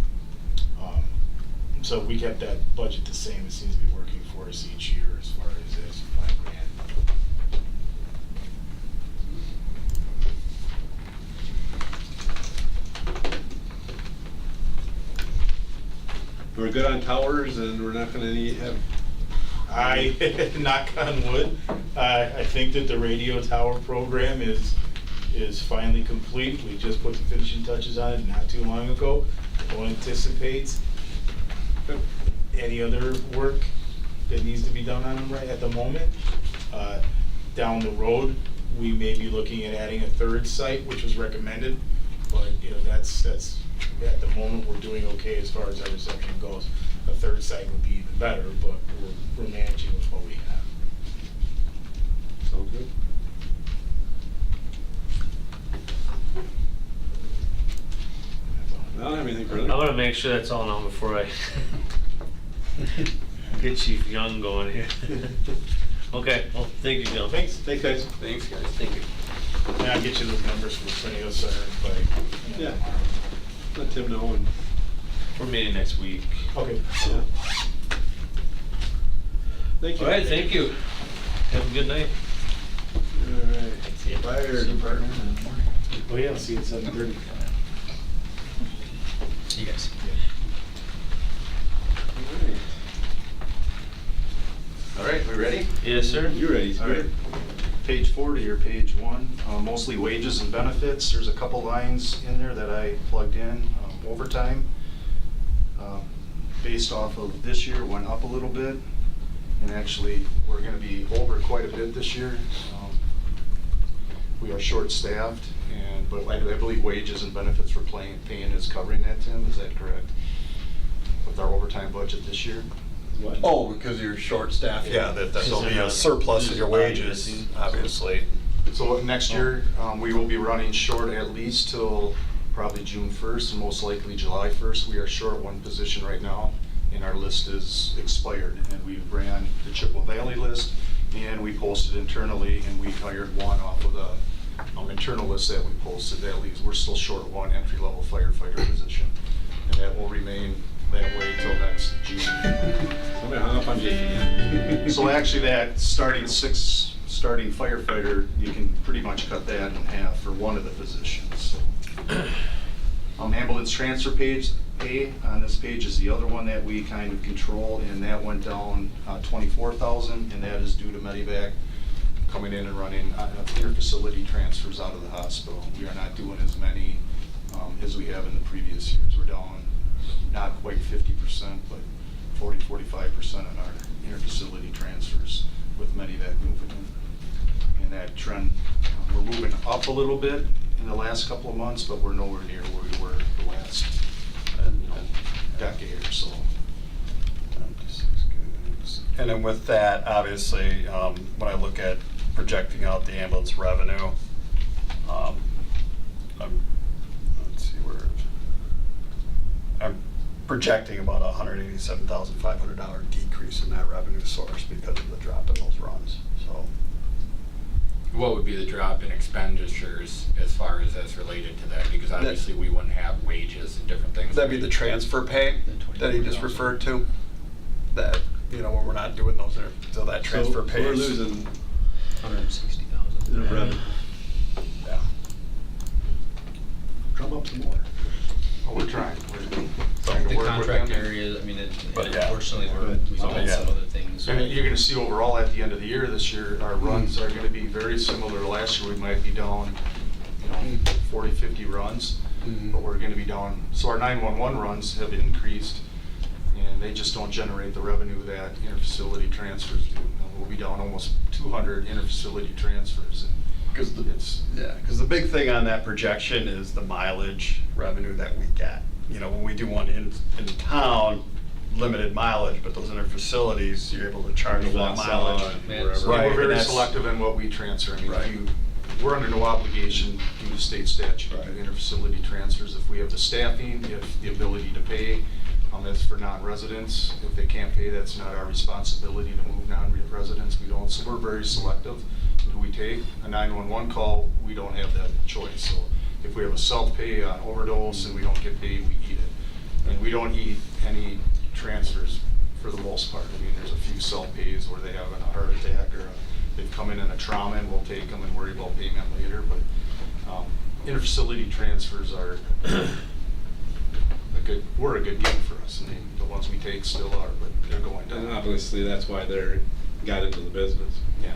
So we kept that budget the same. It seems to be working for us each year as far as this $5 grand. We're good on towers, and we're not gonna have. Knock on wood, I think that the radio tower program is finally complete. We just put the finishing touches on it not too long ago. Don't anticipate any other work that needs to be done on them right at the moment. Down the road, we may be looking at adding a third site, which was recommended, but that's at the moment we're doing okay as far as our reception goes. A third site would be even better, but we're managing with what we have. Sounds good. I don't have anything I further. want to make sure that's all known before I get Chief Young going here. Okay, well, thank you, John. Thanks. Thanks, guys. Thanks, guys. Thank you. And I'll get you those numbers for the Tornado Center by Yeah. tomorrow. Let Tim know and. We're meeting next week. Okay. Yeah. Thank you. All right, thank you. Have a good night. All right. Fire department. Oh yeah, I'll see you at 7:30. See you guys. All right, we ready? Yes, sir. You ready? All right. Page 40 or page 1, mostly wages and benefits. There's a couple lines in there that I plugged in. Overtime, based off of this year, went up a little bit. And actually, we're going to be over quite a bit this year. We are short-staffed, but I believe wages and benefits we're paying is covering that, Tim, is that correct? With our overtime budget this year? What? Oh, because you're short-staffed, yeah, that'll be a surplus of your wages, obviously. So next year, we will be running short at least till probably June 1st and most likely July 1st. We are short one position right now, and our list is expired. And we ran the Chippewa Valley list, and we posted internally, and we hired one off of the internal list that we posted. That leaves, we're still short one entry-level firefighter position, and that will remain that way till next June. Somebody hung up on Jake again. So actually, that starting firefighter, you can pretty much cut that in half for one of the positions. So, ambulance transfer pay on this page is the other one that we kind of control, and that went down 24,000, and that is due to Medivac coming in and running inter-facility transfers out of the hospital. We are not doing as many as we have in the previous years. We're down not quite 50%, but 40-45% on our inter-facility transfers with Medivac moving in. And that trend, we're moving up a little bit in the last couple of months, but we're nowhere near where we were the last decade or so. And then with that, obviously, when I look at projecting out the ambulance revenue, let's see where, I'm projecting about $187,500 decrease in that revenue source because of the drop in those runs, so. What would be the drop in expenditures as far as that's related to that? Because obviously we wouldn't have wages and different things. That'd be the transfer pay that he just referred to, that, when we're not doing those, so that transfer pay We're is. losing 160,000. in revenue. Yeah. Drum up some more. We're trying to The work with contract them. area, I mean, But yeah. unfortunately, we've So, done yeah. some other things. And you're gonna see overall at the end of the year, this year, our runs are gonna be very similar to last year. We might be down, 40, 50 runs, but we're gonna be down, so our 911 runs have increased, and they just don't generate the revenue that interfacility transfers do. We'll be down almost 200 interfacility transfers. Because the big thing on that projection is the mileage revenue that we get. When we do one in town, limited mileage, but those interfacilities, you're able to charge for that mileage. Man, Right, We're and very that's- selective in what we transfer. I mean, Right. we're under no obligation due to state statute to Right. do interfacility transfers. If we have the staffing, if the ability to pay, that's for non-residents. If they can't pay, that's not our responsibility to move non-residents. We don't, so we're very selective in who we take. A 911 call, we don't have that choice. So if we have a self-pay on overdose and we don't get paid, we eat it. And we don't eat any transfers for the most part. I mean, there's a few self-pays where they have a heart attack or they've come in a trauma and we'll take them and worry about payment later. But interfacility transfers are we're a good game for us, and the ones we take still are, but they're going And down. obviously, that's why they're got into the business. Yeah.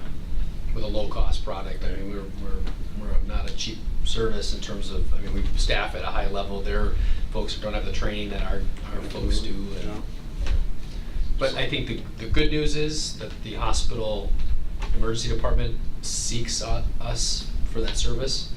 With a low-cost product, I mean, we're not a cheap service in terms of, I mean, we staff at a high level. There are folks who don't have the training that our folks do. And, but I think the good news is that the hospital emergency department seeks us for that service.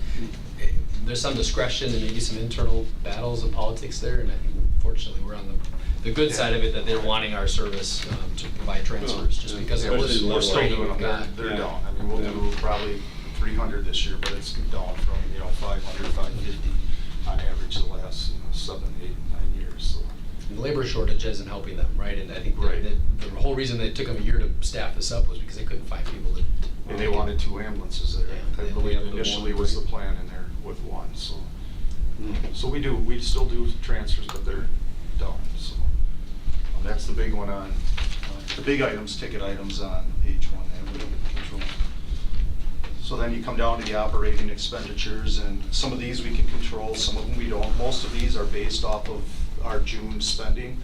There's some discretion and maybe some internal battles and politics there, and I think fortunately we're on the good side of it, that they're wanting our service to provide transfers, just because Yeah, of we're the still training doing we've them. got. They're Yeah. down. I mean, we'll do probably 300 this year, but it's down from 500, 550 on average the last 7, 8, 9 years. So. And the labor shortage isn't helping them, right? And I think Right. the whole reason they took them a year to staff this up was because they couldn't find people to. And they wanted 2 ambulances there. Yeah, I they believe only have the initially one, was the right? plan in there with 1. So we still do transfers, but they're down. So that's the big one on the big items, ticket items on page 1 that we control. So then you come down to the operating expenditures, and some of these we can control, some of them we don't. Most of these are based off of our June spending.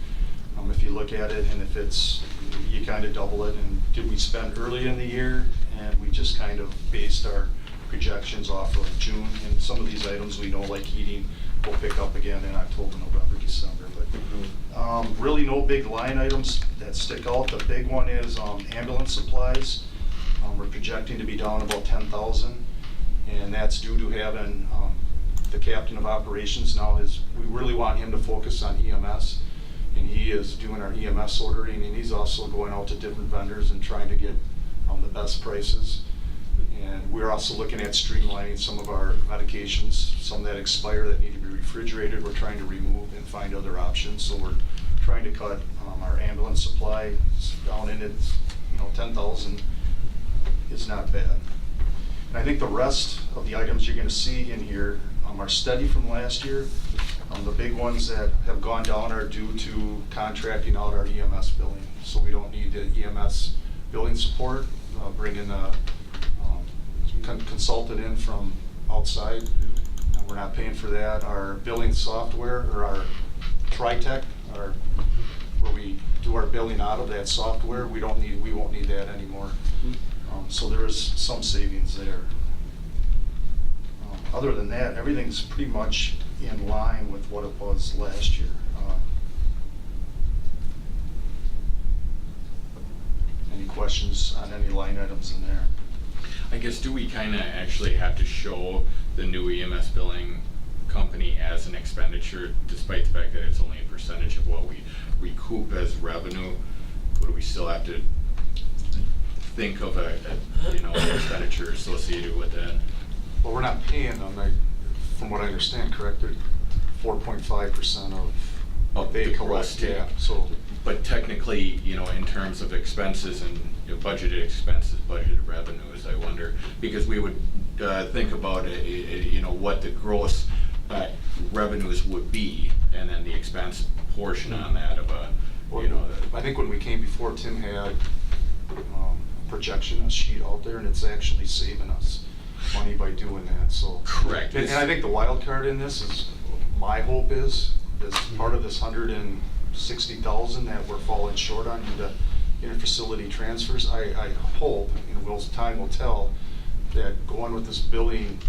If you look at it, and if it's, you kind of double it, and did we spend early in the year? And we just kind of based our projections off of June, and some of these items we know, like heating, will pick up again in October, November, December. But really no big line items that stick out. The big one is ambulance supplies. We're projecting to be down about 10,000, and that's due to having the captain of operations now we really want him to focus on EMS, and he is doing our EMS ordering, and he's also going out to different vendors and trying to get the best prices. And we're also looking at streamlining some of our medications, some that expire that need to be refrigerated. We're trying to remove and find other options. So we're trying to cut our ambulance supply down in it. 10,000 is not bad. And I think the rest of the items you're going to see in here are steady from last year. The big ones that have gone down are due to contracting out our EMS billing. So we don't need the EMS billing support, bringing a consultant in from outside. We're not paying for that. Our billing software, or our TriTech, where we do our billing out of that software, we won't need that anymore. So there is some savings there. Other than that, everything's pretty much in line with what it was last year. Any questions on any line items in there? I guess, do we kind of actually have to show the new EMS billing company as an expenditure, despite the fact that it's only a percentage of what we recoup as revenue? Would we still have to think of an expenditure associated with that? Well, we're not paying them, from what I understand, correct? They're 4.5% of what they the gross collect. Yeah, take. so. But technically, in terms of expenses and budgeted expenses, budgeted revenues, I wonder, because we would think about what the gross revenues would be, and then the expense portion on that of I think when we came before, Tim had a projection, a sheet out there, and it's actually saving us money by doing that, so. Correct. And I think the wild card in this is, my hope is, this, part of this 160,000 that we're falling short on due to interfacility transfers. I hope, and time will tell, that going with this billing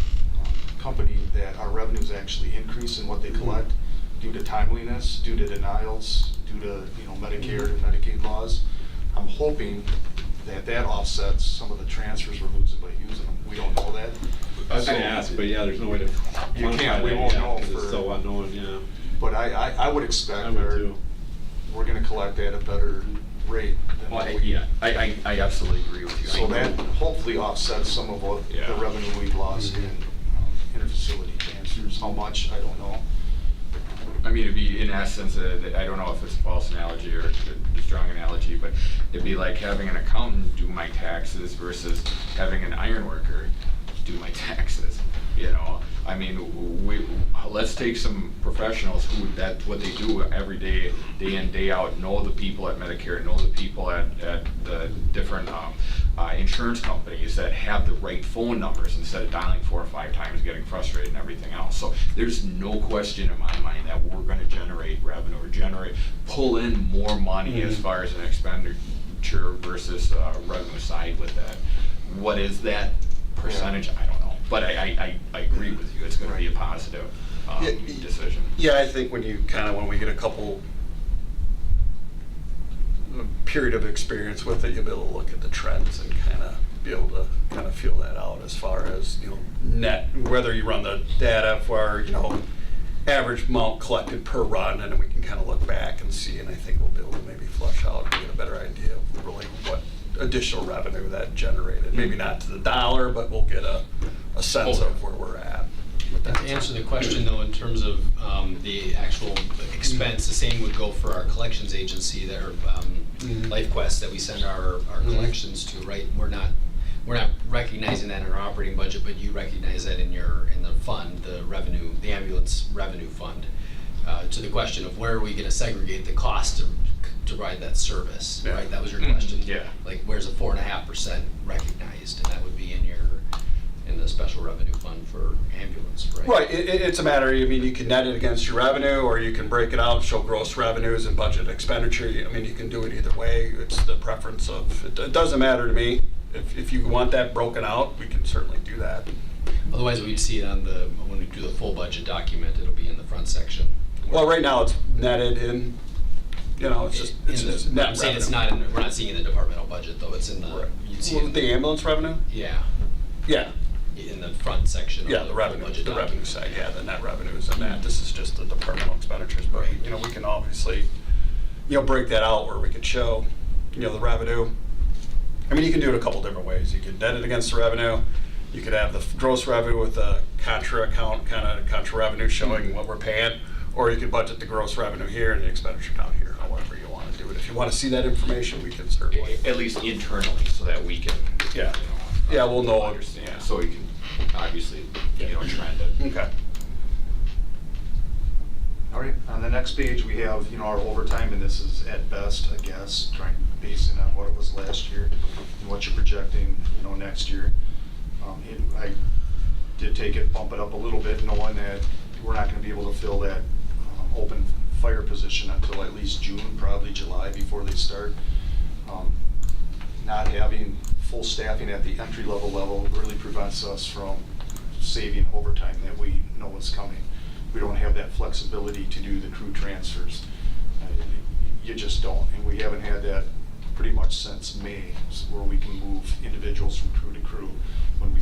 company, that our revenues actually increase in what they collect due to timeliness, due to denials, due to, Medicare and Medicaid laws. I'm hoping that offsets some of the transfers we're losing by using them. We don't know that. I was gonna ask, but yeah, there's no way to You quantify can't, we that won't yet, know 'cause it's for- still unknown, yeah. But I would expect I would that too. we're gonna collect at a better rate than Well, what we. yeah, I absolutely agree with you. So I know- that hopefully offsets some of what the Yeah. revenue we've lost in interfacility transfers. How much, I don't know. I mean, it'd be, in essence, I don't know if it's a false analogy or a strong analogy, but it'd be like having an accountant do my taxes versus having an ironworker do my taxes, I mean, let's take some professionals who, that's what they do every day, day in, day out, know the people at Medicare, know the people at the different insurance companies that have the right phone numbers instead of dialing 4 or 5 times, getting frustrated and everything else. So there's no question in my mind that we're gonna generate revenue or pull in more money as far as an expenditure versus revenue side with that. What is that percentage? I don't know. But I agree with you, it's gonna be a positive decision. Yeah, I think when we get a couple period of experience with it, you'll be able to look at the trends and be able to feel that out as far as, net, whether you run the data for, average amount collected per run, and then we can look back and see, and I think we'll be able to maybe flush out and get a better idea of really what additional revenue that generated. Maybe not to the dollar, but we'll get a sense of where we're at with that. To answer the question though, in terms of the actual expense, the same would go for our collections agency, their LifeQuest that we send our collections to, right? We're not recognizing that in our operating budget, but you recognize that in the fund, the revenue, the ambulance revenue fund. To the question of where are we gonna segregate the cost to provide that service, Yeah. right? That was your question. Yeah. Like, where's the 4.5% recognized, and that would be in the special revenue fund for ambulance, right? Right, it's a matter, you can net it against your revenue, or you can break it out, show gross revenues and budget expenditure. You can do it either way. It's the preference of, it doesn't matter to me. If you want that broken out, we can certainly do that. Otherwise, we'd see it when we do the full budget document, it'll be in the front section. Well, right now it's netted in, it's just net I'm saying it's revenue. we're not seeing in the departmental budget though, it's in the, you'd see Well, it, the ambulance revenue? yeah, Yeah, in the front section of yeah, the the full revenue, budget the document. revenue side, yeah, the net revenues and that. This is just the departmental expenditures, but, Right. we can obviously, break that out where we could show, the revenue. You can do it a couple different ways. You could net it against the revenue. You could have the gross revenue with a contra account, contra revenue showing what we're paying, or you could budget the gross revenue here and the expenditure down here, however you want to do it. If you want to see that information, we can certainly. At least internally, so that we can, Yeah. Yeah, we'll know. understand, Yeah. so we can obviously, trend it. Okay. All right, on the next page, we have, our overtime, and this is at best, I guess, basing on what it was last year and what you're projecting, next year. I did bump it up a little bit, knowing that we're not gonna be able to fill that open fire position until at least June, probably July, before they start. Not having full staffing at the entry level really prevents us from saving overtime that we know is coming. We don't have that flexibility to do the crew transfers. You just don't, and we haven't had that pretty much since May, where we can move individuals from crew to crew when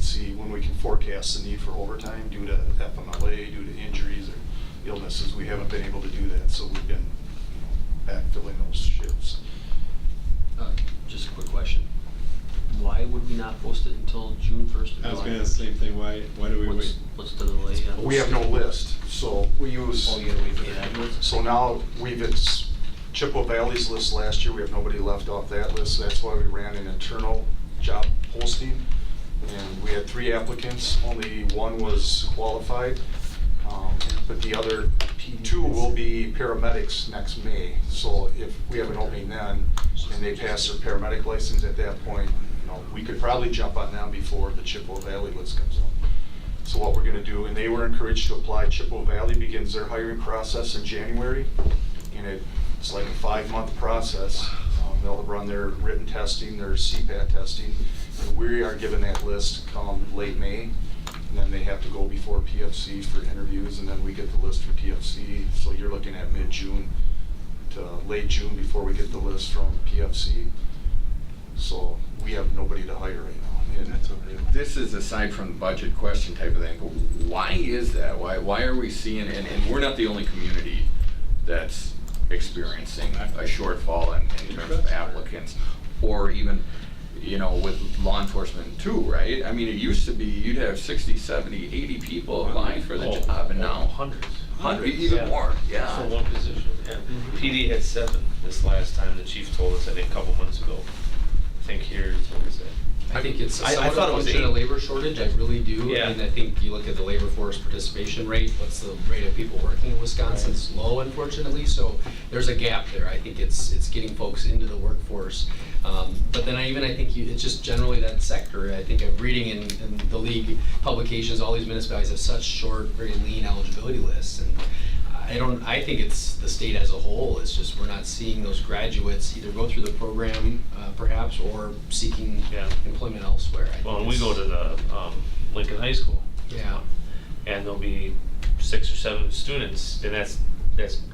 we can forecast the need for overtime due to FMLA, due to injuries or illnesses. We haven't been able to do that, so we've been backfilling those shifts. Just a quick question. Why would we not post it until June 1st? I was gonna ask the same thing, why do we wait? What's the delay? We have no list, so we use. Oh, you gotta wait for the ambulance? So now it's Chippewa Valley's list last year, we have nobody left off that list, that's why we ran an internal job posting. And we had 3 applicants, only 1 was qualified. But the other 2 will be paramedics next May. So if we have an opening then, and they pass their paramedic license at that point, we could probably jump on them before the Chippewa Valley list comes So what we're gonna do, and they were encouraged to apply, Chippewa Valley begins their hiring process in January, and it's like a 5-month process. They'll run their written testing, their CPAT testing, and we are given that list come late May, and then they have to go before PFC for interviews, and then we get the list for PFC. So you're looking at mid-June to late June before we get the list from PFC. So we have nobody to hire right now. And This is aside from the budget question type of thing, but why is that? Why are we seeing, and we're not the only community that's experiencing a shortfall in terms of applicants, or even, you know, with law enforcement too, right? I mean, it used to be you'd have 60, 70, 80 people applying for the job, and now Hundreds. even Yeah. more, For yeah. one position, yeah. PD had 7 this last time, the chief told us, I think, a couple months ago. I think here, it's what is it? I think it's I somewhat thought a it was function of 8. labor shortage, I really do. Yeah. And I think you look at the labor force participation rate, what's the rate of people working in Wisconsin? It's low, unfortunately, so there's a gap there. I think it's getting folks into the workforce. But then I think it's just generally that sector. I think I'm reading in the league publications, all these municipalities have such short, very lean eligibility lists, and I think it's the state as a whole. It's just we're not seeing those graduates either go through the program, perhaps, or seeking Yeah. employment elsewhere. I Well, think and we go to the Lincoln High School, yeah, and there'll be 6 or 7 students, and that's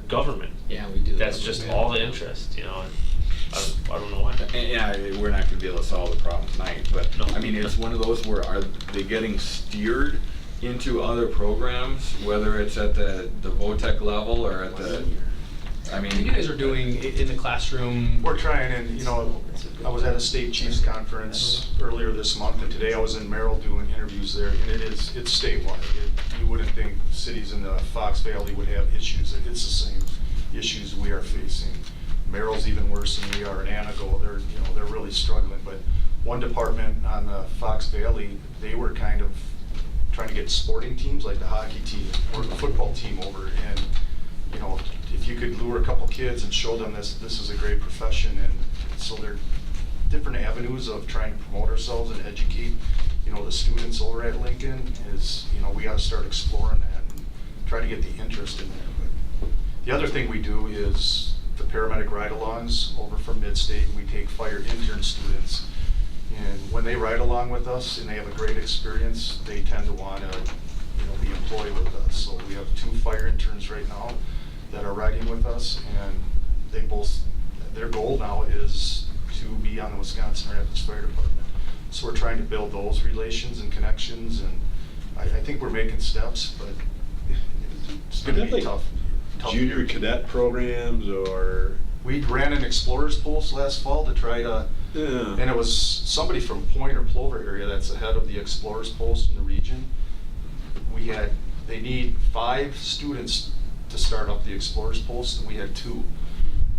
government. yeah, we do. That's just all the interest, you know, and I don't know why. And yeah, we're not gonna be able to solve the problem tonight, but, No. I mean, it's one of those where are they getting steered into other programs, whether it's at the VOTEC level or at the, I mean. You guys are doing in the classroom. we're trying, and you know, I was at a state chiefs conference earlier this month, and today I was in Merrill doing interviews there, and it's statewide. You wouldn't think cities in the Fox Valley would have issues. It's the same issues we are facing. Merrill's even worse than we are in Anago. They're really struggling. But one department on the Fox Valley, they were kind of trying to get sporting teams like the hockey team or the football team over, and you know, if you could lure a couple kids and show them this is a great profession, and so there are different avenues of trying to promote ourselves and educate, you know, the students over at Lincoln is, you know, we got to start exploring that and try to get the interest in there. But the other thing we do is the paramedic ride-alongs over from Midstate, and we take fire intern students. And when they ride along with us and they have a great experience, they tend to want to, you know, be employed with us. So we have 2 fire interns right now that are riding with us, and they both, their goal now is to be on the Wisconsin Rapids Fire Department. So we're trying to build those relations and connections, and I think we're making steps, but it's going to be tough. Junior year. cadet programs or? We ran an Explorers Pulse last fall to try to, Yeah. and it was somebody from Point or Plover area that's the head of the Explorers Pulse in the region. They need 5 students to start up the Explorers Pulse, and we had 2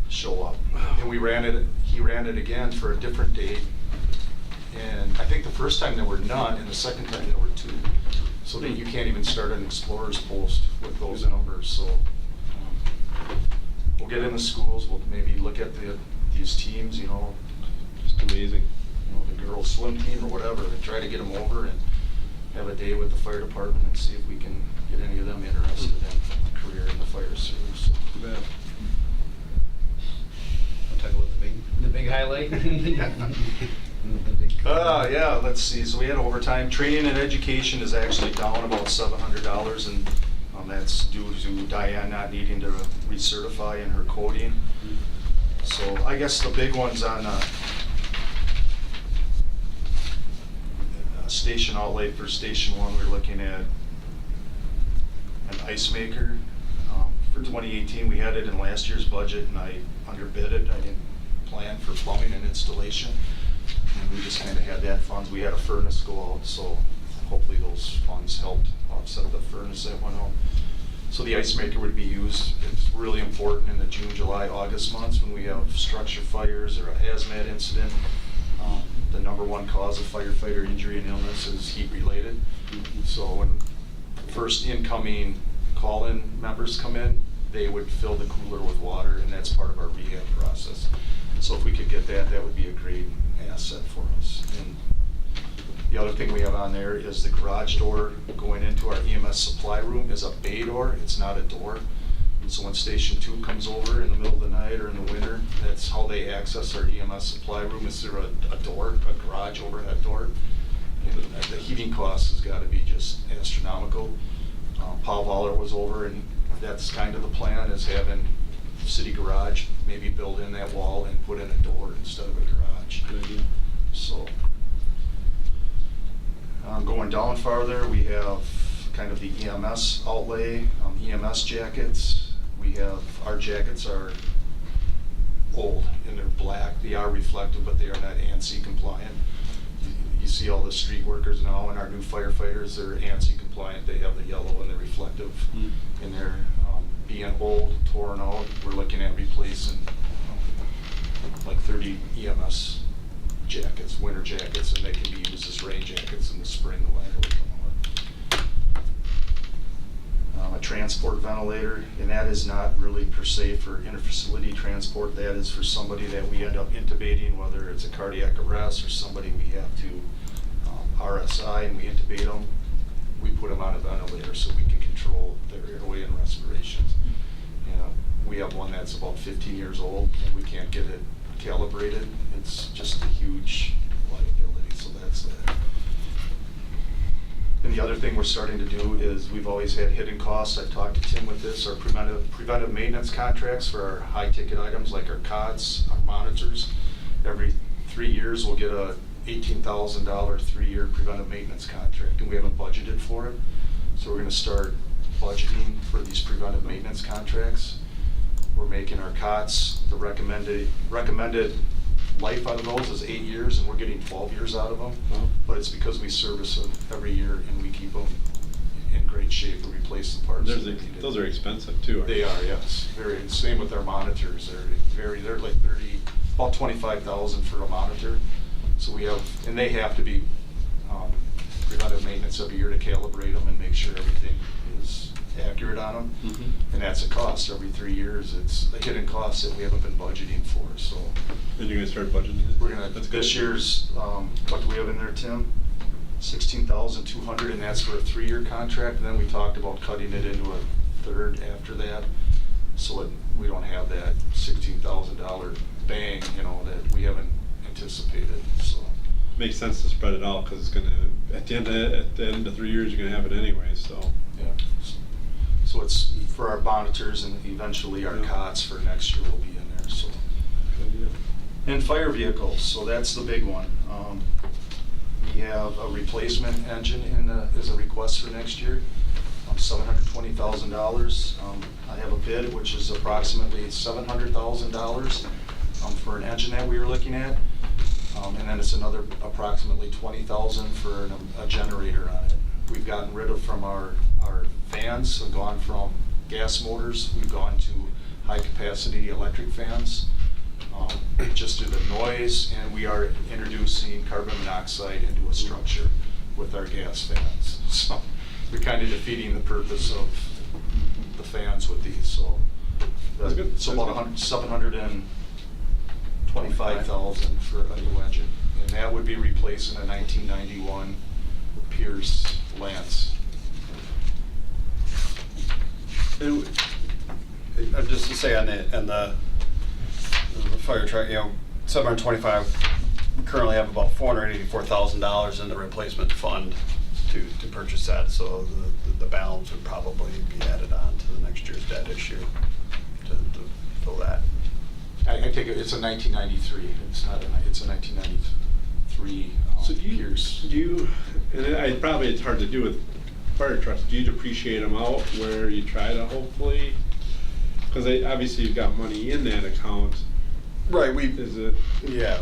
show up. And he ran it again for a different date. And I think the first time there were none, and the second time there were 2. So that you can't even start an Explorers Pulse with those numbers, so. We'll get in the schools, we'll maybe look at these teams, you know, Just amazing. you know, the girls swim team or whatever, and try to get them over and have a day with the fire department and see if we can get any of them interested in a career in the fire service. Too bad. I'll talk about the big highlight. The big- Yeah, let's see, so we had overtime. Training and education is actually down about $700, and that's due to Diane not needing to recertify in her coding. So I guess the big ones on station outlay for Station 1, we're looking at an ice maker. For 2018, we had it in last year's budget, and I underbid it. I didn't plan for plumbing and installation. And we just kind of had that funds. We had a furnace go out, so hopefully those funds helped offset the furnace that went out. So the ice maker would be used. It's really important in the June, July, August months when we have structure fires or a hazmat incident. The #1 cause of firefighter injury and illness is heat related. So when first incoming call-in members come in, they would fill the cooler with water, and that's part of our rehab process. So if we could get that, that would be a great asset for us. And the other thing we have on there is the garage door going into our EMS supply room is a bay door, it's not a door. And so when Station 2 comes over in the middle of the night or in the winter, that's how they access our EMS supply room, is through a door, a garage overhead door. And the heating cost has got to be just astronomical. Paul Waller was over, and that's kind of the plan, is having city garage, maybe build in that wall and put in a door instead of a garage. Good idea. So, going down farther, we have kind of the EMS outlay, EMS jackets. We have, our jackets are old and they're black. They are reflective, but they are not ANSI compliant. You see all the street workers now and our new firefighters, they're ANSI compliant. They have the yellow and the reflective in there. Being old, torn out, we're looking at replacing like 30 EMS jackets, winter jackets, and they can be used as rain jackets in the spring when it will come on. A transport ventilator, and that is not really per se for interfacility transport. That is for somebody that we end up intubating, whether it's a cardiac arrest or somebody we have to RSI and we intubate them. We put them on a ventilator so we can control their airway and respiration. We have one that's about 15 years old and we can't get it calibrated. It's just a huge liability, so that's that. And the other thing we're starting to do is we've always had hidden costs. I've talked to Tim with this, our preventive maintenance contracts for our high ticket items like our cots, our monitors. Every 3 years we'll get a $18,000 3-year preventive maintenance contract, and we haven't budgeted for it. So we're going to start budgeting for these preventive maintenance contracts. We're making our cots, the recommended life out of those is 8 years, and we're getting 12 years out of them. Wow. But it's because we service them every year and we keep them in great shape and replace the parts. that need it. Those are expensive too, aren't They are, yes. Very. Same with our monitors. They're like about $25,000 for a monitor. So we have, and they have to be preventive maintenance every year to calibrate them and make sure everything is accurate on them. Mm-hmm. And that's a cost every 3 years. It's a hidden cost that we haven't been budgeting for. So And you're gonna start budgeting it? we're gonna, That's this good. year's, what do we have in there, Tim? 16,200, and that's for a 3-year contract. And then we talked about cutting it into a third after that, so we don't have that $16,000 bang, that we haven't anticipated. So Makes sense to spread it out, cause it's gonna, at the end of 3 years, you're gonna have it anyway, so. yeah, so it's for our monitors, and eventually our Yeah. cots for next year will be in there. So, Good idea. and fire vehicles, so that's the big one. We have a replacement engine as a request for next year, $720,000. I have a bid which is approximately $700,000 for an engine that we were looking at. And then it's another approximately $20,000 for a generator on it. We've gotten rid of from our fans, we've gone from gas motors, we've gone to high capacity electric fans, just due to the noise, and we are introducing carbon monoxide into a structure with our gas fans. So we're kind of defeating the purpose of the fans with these, so. That's good. So about $725,000 for a new engine, and that would be replacing a 1991 Pierce Lance. And just to say on the fire truck, 725, we currently have about $484,000 in the replacement fund to purchase that, so the balance would probably be added on to the next year's debt issue to fill that. I think it's a 1993, it's a 1993 So Pierce. probably it's hard to do with fire trucks. Do you depreciate them out where you try to hopefully? Because obviously you've got money in that account. Right, yeah.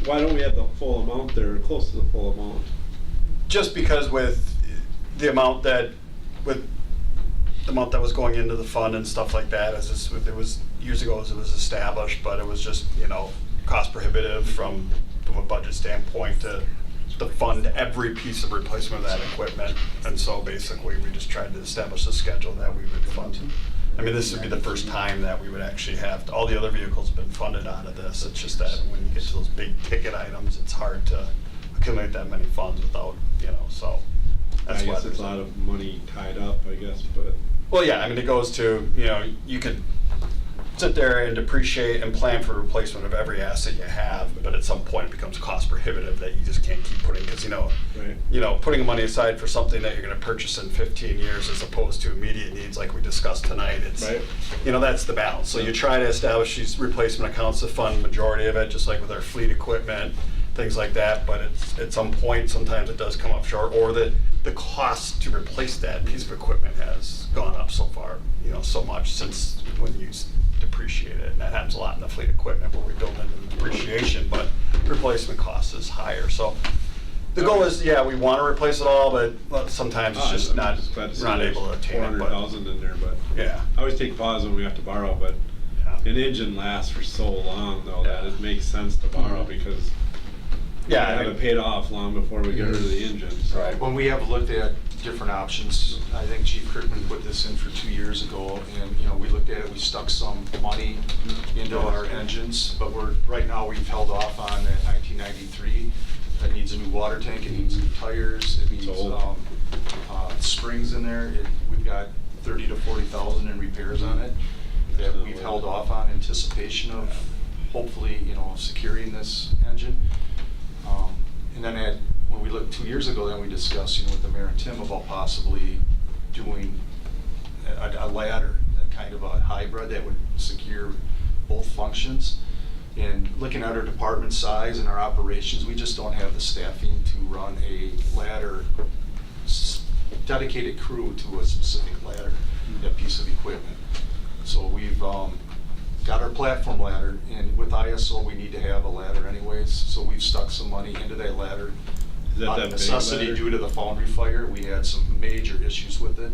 Why don't we have the full amount there, or close to the full amount? Just because with the amount that was going into the fund and stuff like that, it was years ago as it was established, but it was just, cost prohibitive from a budget standpoint to fund every piece of replacement of that equipment. And so basically we just tried to establish a schedule that we would fund. I mean, this would be the first time that we would actually have, all the other vehicles have been funded out of this. It's just that when you get to those big ticket items, it's hard to accumulate that many funds without, so. That's I why guess it's there's a lot of money tied up, I guess, but. Well, yeah, I mean, it goes to, you could sit there and depreciate and plan for replacement of every asset you have, but at some point it becomes cost prohibitive that you just can't keep putting, because, Right. putting money aside for something that you're gonna purchase in 15 years as opposed to immediate needs like we discussed tonight, it's, Right. That's the balance. So you try to establish these replacement accounts to fund majority of it, just like with our fleet equipment, things like that, but it's, at some point, sometimes it does come up short, or the cost to replace that piece of equipment has gone up so far, so much since when you depreciate it. And that happens a lot in the fleet equipment where we build in the depreciation, but replacement cost is higher. So the goal is, we want to replace it all, but sometimes it's just I'm not, just glad to see not there's able to attain it. But 400,000 in there, but. yeah, I always take pause when we have to borrow, but Yeah. an engine lasts for so long though that it makes sense to borrow because Yeah, we I have mean- it paid off long before we get rid of the engine. So. Right. When we have looked at different options, I think Chief Kirkman put this in for 2 years ago, and, we looked at it, we stuck some money into our engines, but right now, we've held off on that 1993. That needs a new water tank, it needs new tires, it needs, old. springs in there. We've got 30 to 40,000 in repairs on it that we've held off on anticipation of hopefully, securing this engine. And then when we looked 2 years ago, then we discussed, with the mayor and Tim about possibly doing a ladder, a kind of a hybrid that would secure both functions. And looking at our department size and our operations, we just don't have the staffing to run a ladder, dedicated crew to a specific ladder, that piece of equipment. So we've got our platform ladder, and with ISO, we need to have a ladder anyways, so we've stuck some money into that ladder. Is that Out that of big necessity ladder? due to the foundry fire, we had some major issues with it,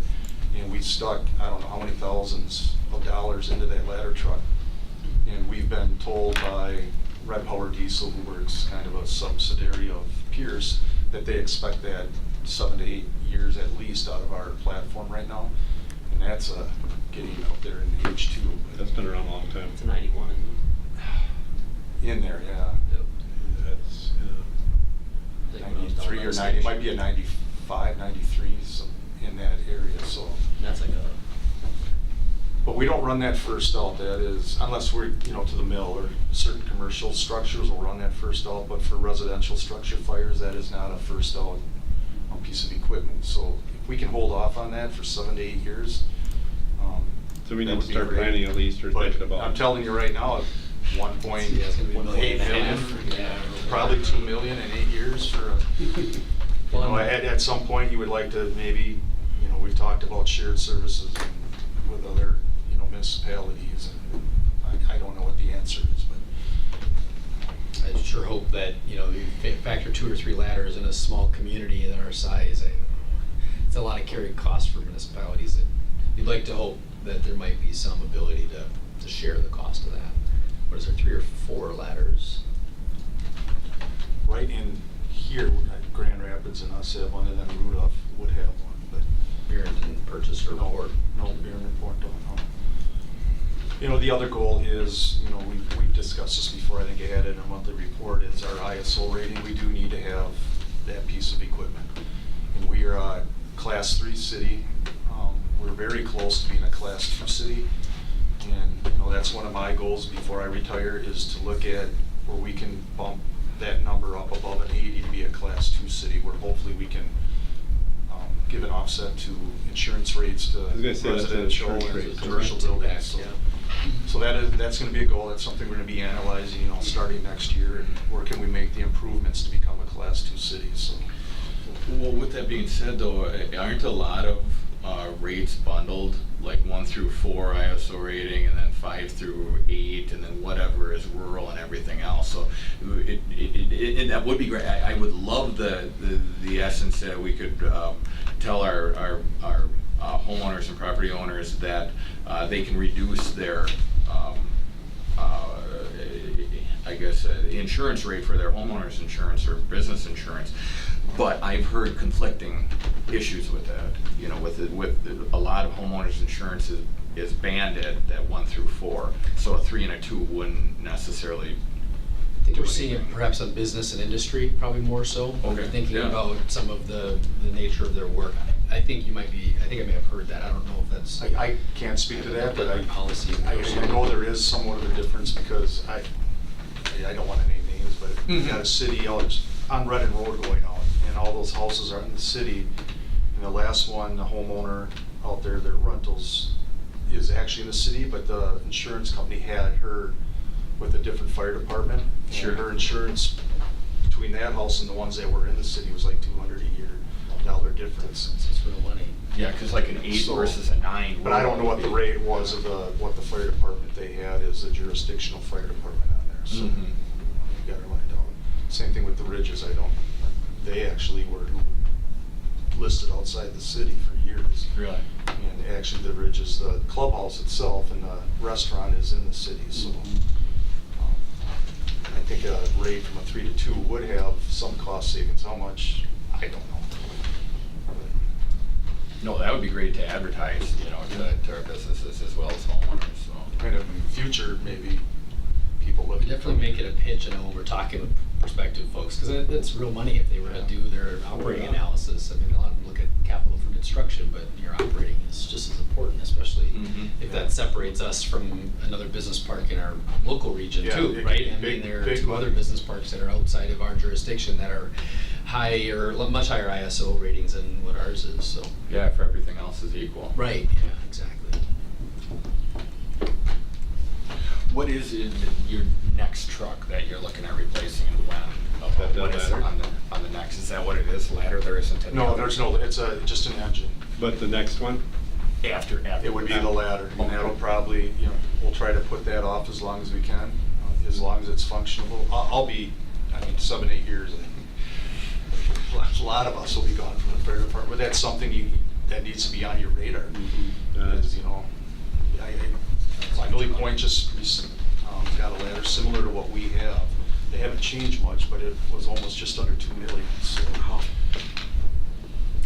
and we stuck, I don't know how many thousands of dollars into that ladder truck. And we've been told by Red Power Diesel, who works kind of a subsidiary of Pierce, that they expect that 7 to 8 years at least out of our platform right now. And that's getting out there in the H2. That's been around a long time. It's a 91, isn't it? In there, yeah. Yep. That's, I think when I was down 93 by or the 90, it station. might be a 95, 93, so in that area, so. That's like But we don't run that first out, that is, unless we're, to the mill, or certain commercial structures will run that first out, but for residential structure fires, that is not a first out piece of equipment. So if we can hold off on that for 7 to 8 years. so we that need to would be start great. planning at least or But thinking about. I'm telling you right now, at 1.8 Yeah, it's gonna be $1.5 million, Yeah. probably 2 million in 8 years for at some point, you would like to maybe, we've talked about shared services with other, municipalities, and I don't know what the answer is, but. I sure hope that, you factor 2 or 3 ladders in a small community in our size. It's a lot of carrying costs for municipalities that you'd like to hope that there might be some ability to share the cost of that. What is there, 3 or 4 ladders? Right in here, Grand Rapids and us have one, and then Rudolph would have one, but. Buren didn't purchase or report. No, Buren and Fort don't know. The other goal is, we've discussed this before, I think I had it in our monthly report, is our ISO rating. We do need to have that piece of equipment. And we are a Class 3 city. We're very close to being a Class 2 city. And, that's one of my goals before I retire, is to look at where we can bump that number up above an 80 to be a Class 2 city, where hopefully we can give an offset to insurance rates to was gonna say that's an residential insurance and rate, commercial correct? buildings. So- So that's gonna be a goal, that's something we're gonna be analyzing, starting next year, and where can we make the improvements to become a Class 2 city, so. Well, with that being said, though, aren't a lot of rates bundled, like 1 through 4 ISO rating, and then 5 through 8, and then whatever is rural and everything else? So and that would be great. I would love the essence that we could tell our homeowners and property owners that they can reduce their insurance rate for their homeowners insurance or business insurance. But I've heard conflicting issues with that. With a lot of homeowners insurance is banned at 1 through 4, so a 3 and a 2 wouldn't necessarily I think do we're seeing it anything. perhaps on business and industry, probably more so. When we're Okay, thinking yeah. about some of the nature of their work. I think I may have heard that. I don't know if that's. I can't speak to that, but Policy. I know there is somewhat of a difference because I don't want to name names, but you got a city out on Redden Road going out, and all those houses are in the city. And the last one, the homeowner out there, their rentals is actually in the city, but the insurance company had her with a different fire department. And Sure. her insurance between that house and the ones that were in the city was like $200 a year dollar difference. It's real money. Yeah, because like an 8 So- versus a 9. But I don't know what the rate was of what the fire department they had is a jurisdictional fire department on there, so Mhm. you gotta run it down. Same thing with the Ridges, they actually were listed outside the city for years. Really? And actually the Ridges, the clubhouse itself and the restaurant is in the city, so. I think a rate from a 3 to 2 would have some cost savings, how much, I don't know. No, that would be great to advertise, you know, to our businesses as well as homeowners, so. Kind of in the future, maybe people look. We definitely make it a pitch, and when we're talking with prospective folks, because that's real money if they were to do their operating analysis. I mean, a lot of them look at capital for construction, but your operating is just as important, especially Mhm. if that separates us from another business park in our local region Yeah, too, it- right? I mean, big- there are big 2 money. other business parks that are outside of our jurisdiction that are higher, much higher ISO ratings than what ours is, so. Yeah, if everything else is equal. Right, yeah, exactly. What is your next truck that you're looking at replacing and when? That What is it ladder? on the next? Is that what it is? Ladder? There isn't any. No, other? there's no, it's just an engine. But the next one? After. It would be the ladder, and that'll probably, we'll try to put that off as long as we can, as long as it's functional. I'll be, 7, 8 years, a lot of us will be gone from the fire department, but that's something that needs to be on your radar. Is, Lily Point just got a ladder similar to what we have. They haven't changed much, but it was almost just under 2 million, so.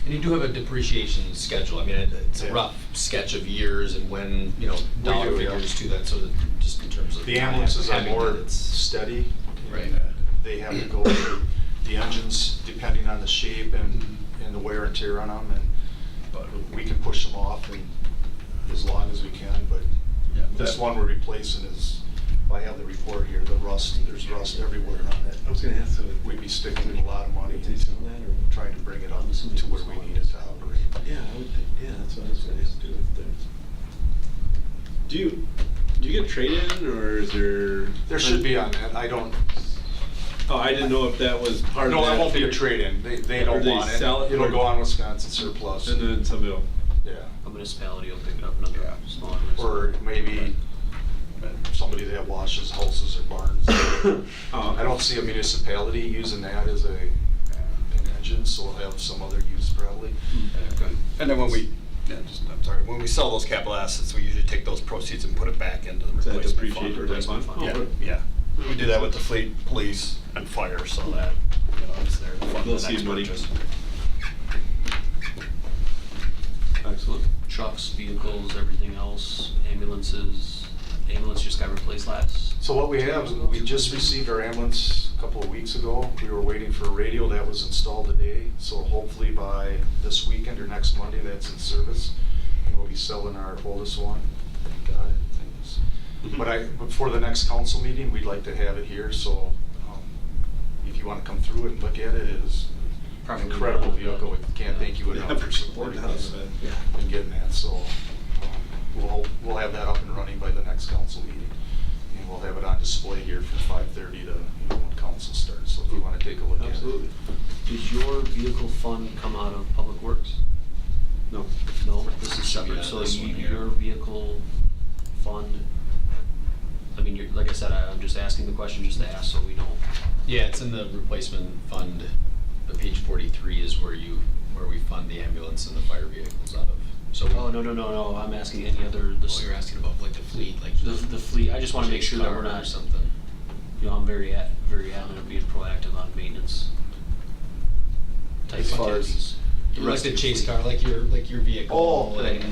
And you do have a depreciation schedule. I mean, it's a Yeah. rough sketch of years and when, dollar do, yeah. figures to that, so that just in terms of. The ambulances are having more that, it's- steady. Right. and, They have to go, the engines, depending on the shape and the wear and tear on them, but we can push them off and as long as we can, but this one we're replacing is, I have the report here, the rust, there's rust everywhere on it. I was gonna ask, so We'd be sticking a lot of money Did you tell that, or? trying to bring it up to where we need it to operate. Yeah, I would think, yeah, that's what I was gonna ask, do it there. Do you get trade-in, or is there? There should be on that, I don't, Oh, I didn't know if that was part of that. no, that won't be a trade-in, they Or don't they want it. sell it It'll for- go on Wisconsin surplus. And then somebody will. Yeah. A municipality will pick it up, another smaller Or municipality. maybe somebody that washes houses or barns. Oh, I don't see a municipality using that as an engine, so we'll have some other use probably. And then when when we sell those capital assets, we usually take those proceeds and put it back into the Is that replacement depreciate fund. or that fund? Oh, Yeah, good. yeah. We do that with the fleet, police, and fire, so that, it's there to fund They'll the next see money. purchase. excellent. Trucks, vehicles, everything else, ambulances. Ambulance just got replaced last. So what we have, we just received our ambulance a couple of weeks ago. We were waiting for a radio that was installed today, so hopefully by this weekend or next Monday, that's in service. And we'll be selling our oldest one. Thank God. But before the next council meeting, we'd like to have it here, so if you want to come through it and look at it, it is an incredible vehicle. We can't thank you enough for supporting us and getting that, so we'll have that up and running by the next council meeting. And we'll have it on display here from 5:30 to when council starts, so if you want to take a look at it. Absolutely. Does your vehicle fund come out of Public Works? No. No, this is separate, Yeah, so this one here. your vehicle fund, I mean, like I said, I'm just asking the question just to ask so we know. Yeah, it's in the replacement fund, but page 43 is where we fund the ambulance and the fire vehicles out of. So. Oh, no, I'm asking any other, Oh, you're asking about like the fleet, like. the fleet, I just wanna make sure that we're car or not, something. I'm very adamant of being proactive on maintenance type As far as- activities. You like the chase car, like your vehicle. Oh, and,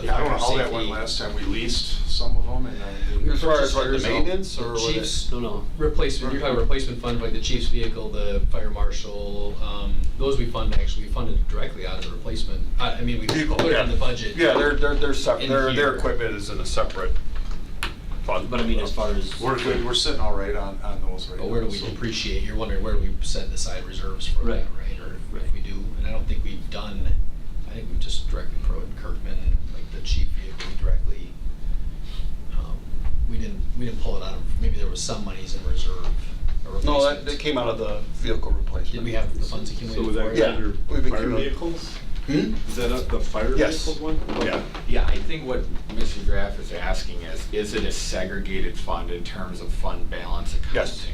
the Yeah, I don't fire know how that went safety. last time. We leased some of them and then. As far as Purchase like the orders, maintenance the or what? chief's No. replacement, you're talking replacement fund, like the chief's vehicle, the fire marshal, those we fund, actually, we funded directly out of the replacement. I mean, we put it in the budget. Yeah, they're separate, In their here. equipment is in a separate fund. But I mean, as far as. We're good, we're sitting all right on those right now. But where do we so. depreciate? You're wondering where do we set aside reserves for that, Right. right? Or if we do, and I don't think we've done, I think we just directly pro Kirkman, like the chief vehicle, we directly, we didn't pull it out of, maybe there was some monies in reserve. or No, replacement. that came out of the vehicle replacement. Did we have the funds So accumulated was for that it? Yeah, under we've fire accumulated. vehicles? Hmm? Is that the fire Yes. vehicles one? Yeah. Yeah, I think what Mr. Graff is asking is it a segregated fund in terms of fund balance accounting? Yes.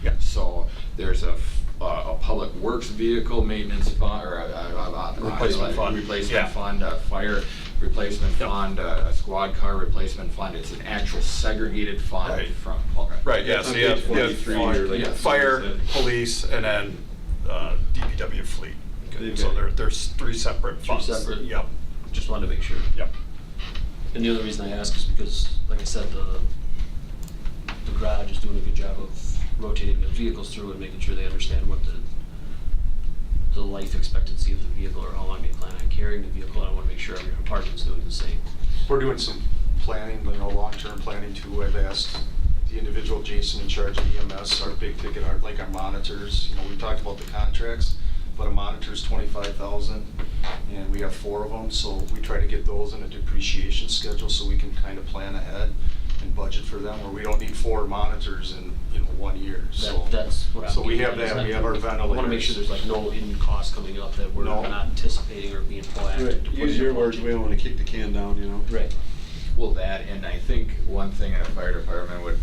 Yeah. So there's a public works vehicle maintenance fund, or Replacement fund. Yeah. replacement fund, a fire replacement fund, a squad car replacement fund. It's an actual segregated fund Right. from. Right, yeah, so On you have, page 43 or like- Yeah. fire, police, and then DPW fleet. Okay. So there's three separate funds. separate. Yep, Just wanted to make sure. yep. And the other reason I ask is because, like I said, the garage is doing a good job of rotating the vehicles through and making sure they understand what the life expectancy of the vehicle or how long they plan on carrying the vehicle. I want to make sure every department's doing the same. We're doing some planning, long-term planning too. I've asked the individual Jason in charge of EMS, our big ticket, like our monitors. We talked about the contracts, but a monitor's $25,000, and we have 4 of them, so we try to get those in a depreciation schedule so we can kind of plan ahead and budget for them, where we don't need 4 monitors in 1 year. So That's what I'm. So we getting have at, is that. We have our I ventilators. want to make sure there's like no hidden costs coming up that we're No. not anticipating or being proactive. Right, to put use in your the words, budget. we don't wanna kick the can down, you know? Right. Well, that, and I think one thing a fire department would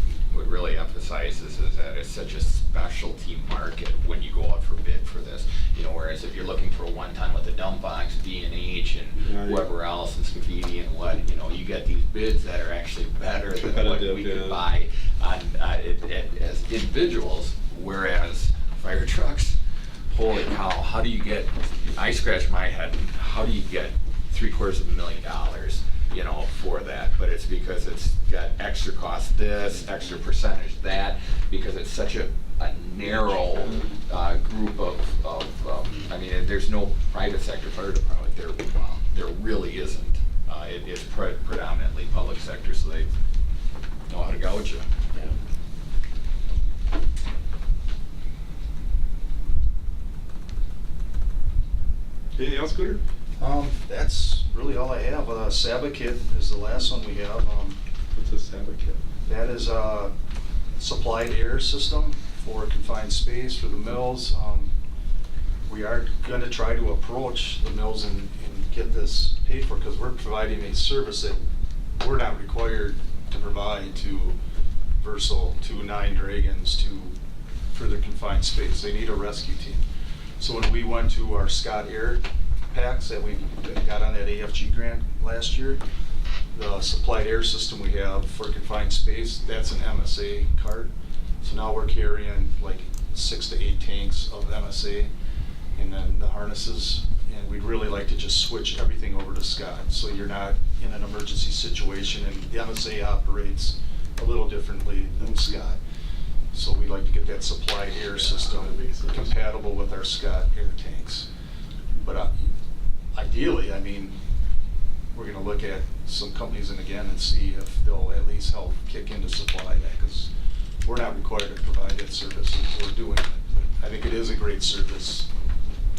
really emphasize is that it's such a specialty market when you go out for bid for this. Whereas if you're looking for a 1-ton with a dump box, B&H, and Yeah, yeah. whoever else, and Scafidi and what, you get these bids that are actually better than what Competitive, we could yeah. buy on, as individuals, whereas fire trucks, holy cow, how do you get, I scratch my head, how do you get $750,000, for that? But it's because it's got extra cost this, extra percentage that, because it's such a narrow group of I mean, there's no private sector fire department there. There really isn't. It is predominantly public sector, so they know how to gouge you. Anything else, Scooter? That's really all I have. Sabakit is the last one we have. What's a Sabbath kit? That is a supplied air system for confined space for the mills. We are going to try to approach the mills and get this paid for, because we're providing a service that we're not required to provide to Versal, to Nine Dragons, to further confined space. They need a rescue team. So when we went to our Scott Air packs that we got on that AFG grant last year, the supplied air system we have for confined space, that's an MSA card. So now we're carrying like 6 to 8 tanks of MSA, and then the harnesses, and we'd really like to just switch everything over to Scott, so you're not in an emergency situation, and the MSA operates a little differently than Scott. So we'd like to get that supplied air system compatible with our Scott air tanks. But ideally, I mean, we're gonna look at some companies and see if they'll at least help kick in to supply that, because we're not required to provide that service, and we're doing it. But I think it is a great service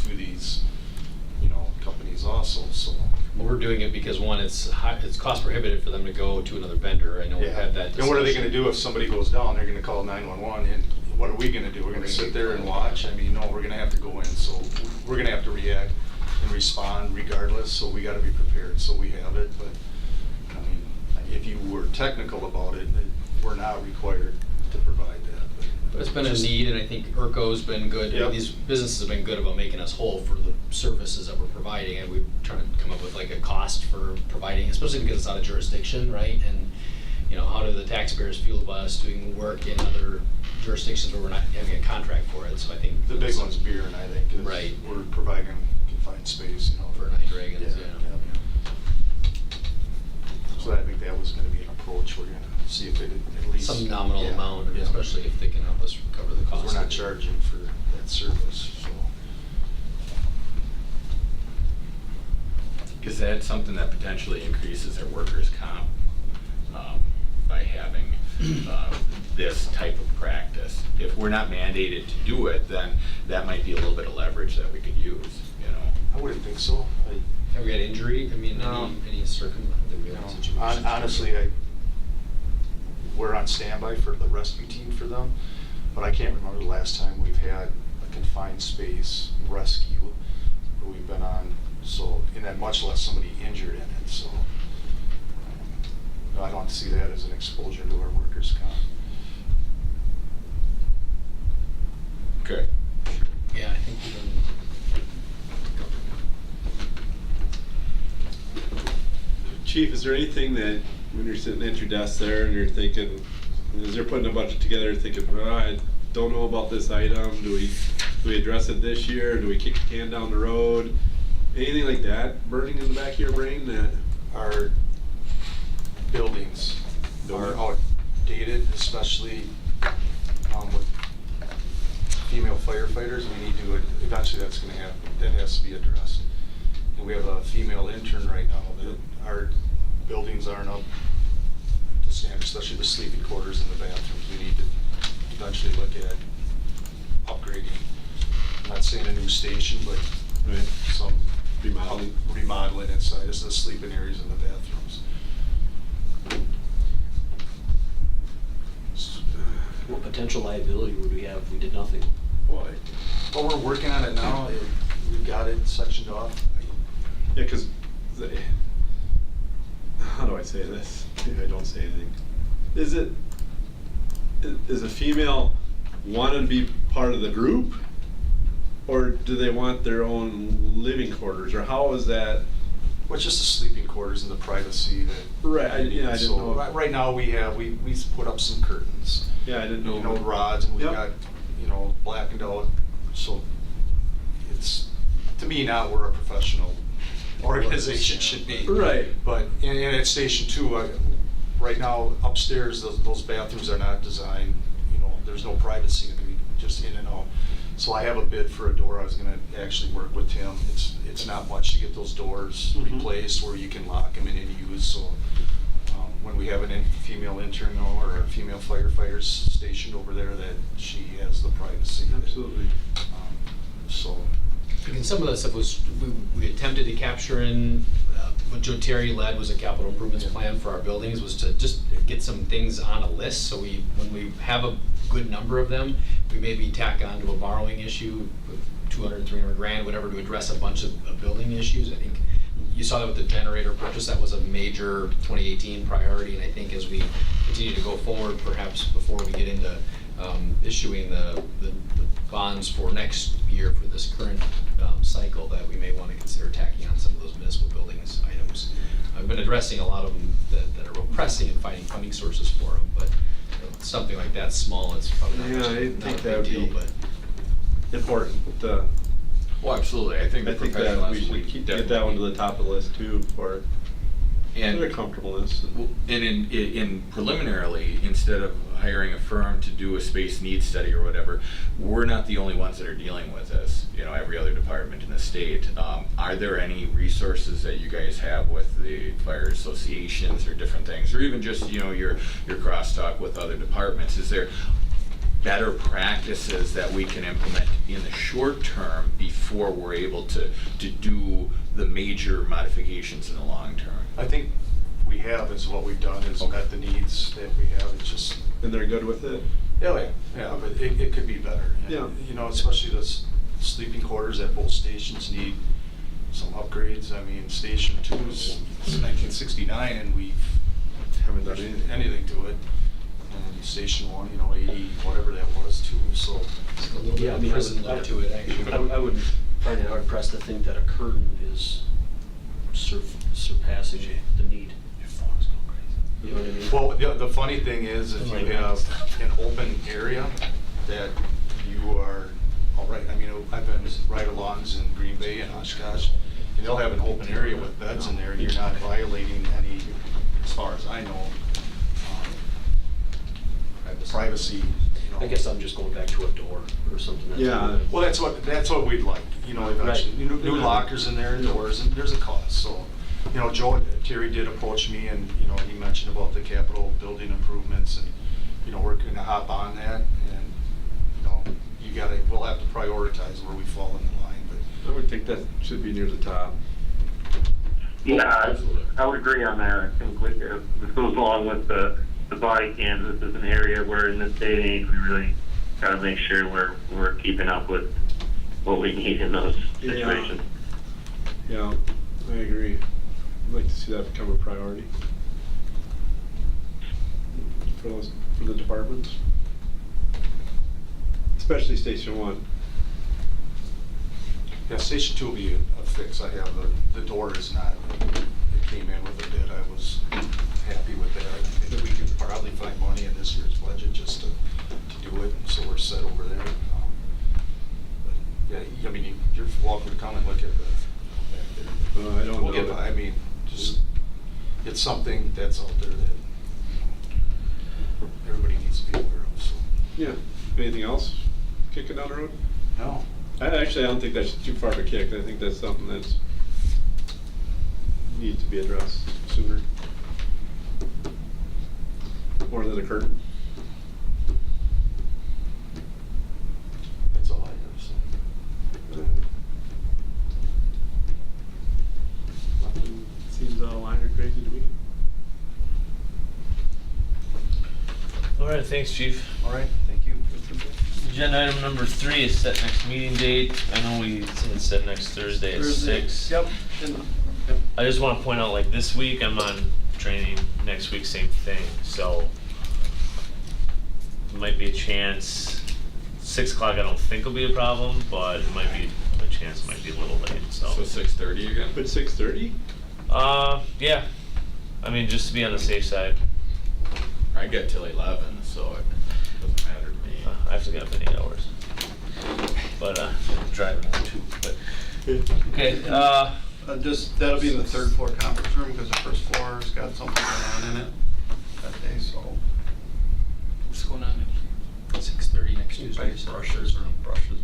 to these, companies also, so. Well, we're doing it because one, it's cost prohibitive for them to go to another vendor. I know we've had that discussion. And what are they gonna do if somebody goes down? They're gonna call 911, and what are we gonna do? We're gonna sit there and watch? I mean, no, we're gonna have to go in, so we're gonna have to react and respond regardless, so we gotta be prepared, so we have it, but, I mean, if you were technical about it, we're not required to provide that. But it's been a need, and I think ERCO's been good. Yep. These businesses have been good about making us whole for the services that we're providing, and we're trying to come up with like a cost for providing, especially because it's out of jurisdiction, right? And, how do the taxpayers feel about us doing work in other jurisdictions where we're not having a contract for it? So I think The big one's beer, and I think, is Right. we're providing confined space, for Nine Dragons, yeah. So I think that was gonna be an approach, we're gonna see if it at least. Some nominal Yeah, amount, yeah. especially if they can help us cover the cost. Because we're not charging for that service, so. Is that something that potentially increases their workers' comp by having this type of practice? If we're not mandated to do it, then that might be a little bit of leverage that we could use, you know? I wouldn't think so. Have we had injury? I mean, No. any situations? Honestly, we're on standby for the rescue team for them, but I can't remember the last time we've had a confined space rescue where we've been on, so, and then much less somebody injured in it, so. No, I don't see that as an exposure to our workers' comp. Okay. Yeah, I think we've Chief, is there anything that, when you're sitting at your desk there and you're thinking, as you're putting a budget together, thinking, oh, I don't know about this item, do we address it this year, do we kick the can down the road? Anything like that burning in the back of your brain that? Our buildings are outdated, especially with female firefighters. We need to, eventually that's gonna happen, that has to be addressed. And we have a female intern right now that our buildings aren't up to standard, especially the sleeping quarters and the bathrooms. We need to eventually look at upgrading. I'm not saying a new station, but some remodeling inside, just the sleeping areas and the bathrooms. What potential liability would we have if we did nothing? Well, we're working on it now. We've got it sectioned off. Yeah, because, how do I say this? Maybe I don't say anything. Is a female wanting to be part of the group? Or do they want their own living quarters, or how is that? Well, it's just the sleeping quarters and the privacy that. Right, I didn't So, know. Right now, we put up some curtains. Yeah, I didn't know. You know, rods, and we've Yep. got, blackened out, so it's, to me now, we're a professional organization should be. Right. But, and at Station 2, right now, upstairs, those bathrooms are not designed, there's no privacy in them, just in and out. So I have a bid for a door. I was gonna actually work with Tim. It's not much to get those doors replaced where you can lock them in and use, so when we have a female intern or a female firefighter stationed over there, that she has the privacy. Absolutely. So. And some of that stuff was, we attempted to capture in, what Joe Terry led was a capital improvements plan for our buildings, was to just get some things on a list, so when we have a good number of them, we maybe tack on to a borrowing issue with 200, 300 grand, whatever, to address a bunch of building issues. I think you saw that with the generator purchase, that was a major 2018 priority, and I think as we continue to go forward, perhaps before we get into issuing the bonds for next year for this current cycle, that we may want to consider tacking on some of those municipal buildings items. I've been addressing a lot of them that are real pressing and finding funding sources for them, but something like that small, it's probably not, Yeah, I not think a that big would deal, be but. Important. Well, absolutely. I think I the think that professionals we would should get that one to the top of the list too, for And their comfortableness. And in preliminarily, instead of hiring a firm to do a space needs study or whatever, we're not the only ones that are dealing with this. Every other department in the state. Are there any resources that you guys have with the fire associations or different things, or even just your crosstalk with other departments? Is there better practices that we can implement in the short term before we're able to do the major modifications in the long term? I think we have, is what we've done, is met the needs that we have. It's just. And they're good with it? Yeah, but it could be better. Yeah. Especially the sleeping quarters at both stations need some upgrades. I mean, Station 2 is 1969 and we Haven't done anything to it. And Station 1, 80, whatever that was too, so. It's a little bit of prison look to it, actually. I would find it hard pressed to think that a curtain is surpassing the need. Your phone is going crazy. You know what I mean? Well, the funny thing is, if you have an open area that you are, all right, I've been ride-alongs in Green Bay and Oshkosh, and they'll have an open area with beds in there, and you're not violating any as far as I know. Privacy, you know. I guess I'm just going back to a door or something. That's Yeah. Well, that's what we'd like, you know, eventually. Right. New lockers in there and doors, and there's a cost, so. You know, Terry did approach me and, you know, he mentioned about the capital building improvements and, you know, we're gonna hop on that and, you know, we'll have to prioritize where we fall in the line, but. I would think that should be near the top. Yeah, I would agree on that. I think this goes along with the body cams. This is an area where in this day and age, we really got to make sure we're keeping up with what we need in those situations. Yeah, I agree. I'd like to see that become a priority for the departments, especially Station 1. Yeah, Station 2 will be a fix. I have the door is not, it came in with a bid. I was happy with that. I think we could probably find money in this year's budget just to do it, so we're set over there. But yeah, I mean, you're welcome to come and look at the back there. I don't We'll know get that- by. I mean, just, it's something that's out there that everybody needs to be aware of, so. Yeah. Anything else kicking down the road? No. I don't think that's too far of a kick. I think that's something that's needs to be addressed sooner. More than a curtain. That's all I have to say. Nothing seems out of line or crazy to me. All right, thanks, Chief. All right, thank you. Agenda item number 3 is set next meeting date. I know it's set next Thursday at 6. Yep. I just want to point out, like, this week I'm on training, next week same thing, so it might be a chance. 6 o'clock I don't think will be a problem, but it might be a chance it might be a little late, so. So 6:30 again? But 6:30? Yeah. I mean, just to be on the safe side. I get till 11, so it doesn't matter to me. I have to get up in 8 hours. But, I'm driving home too, but. Okay, That'll be in the third floor conference room, because the first floor's got something going on in it that day, so. What's going on at 6:30 next Tuesday? Like brushes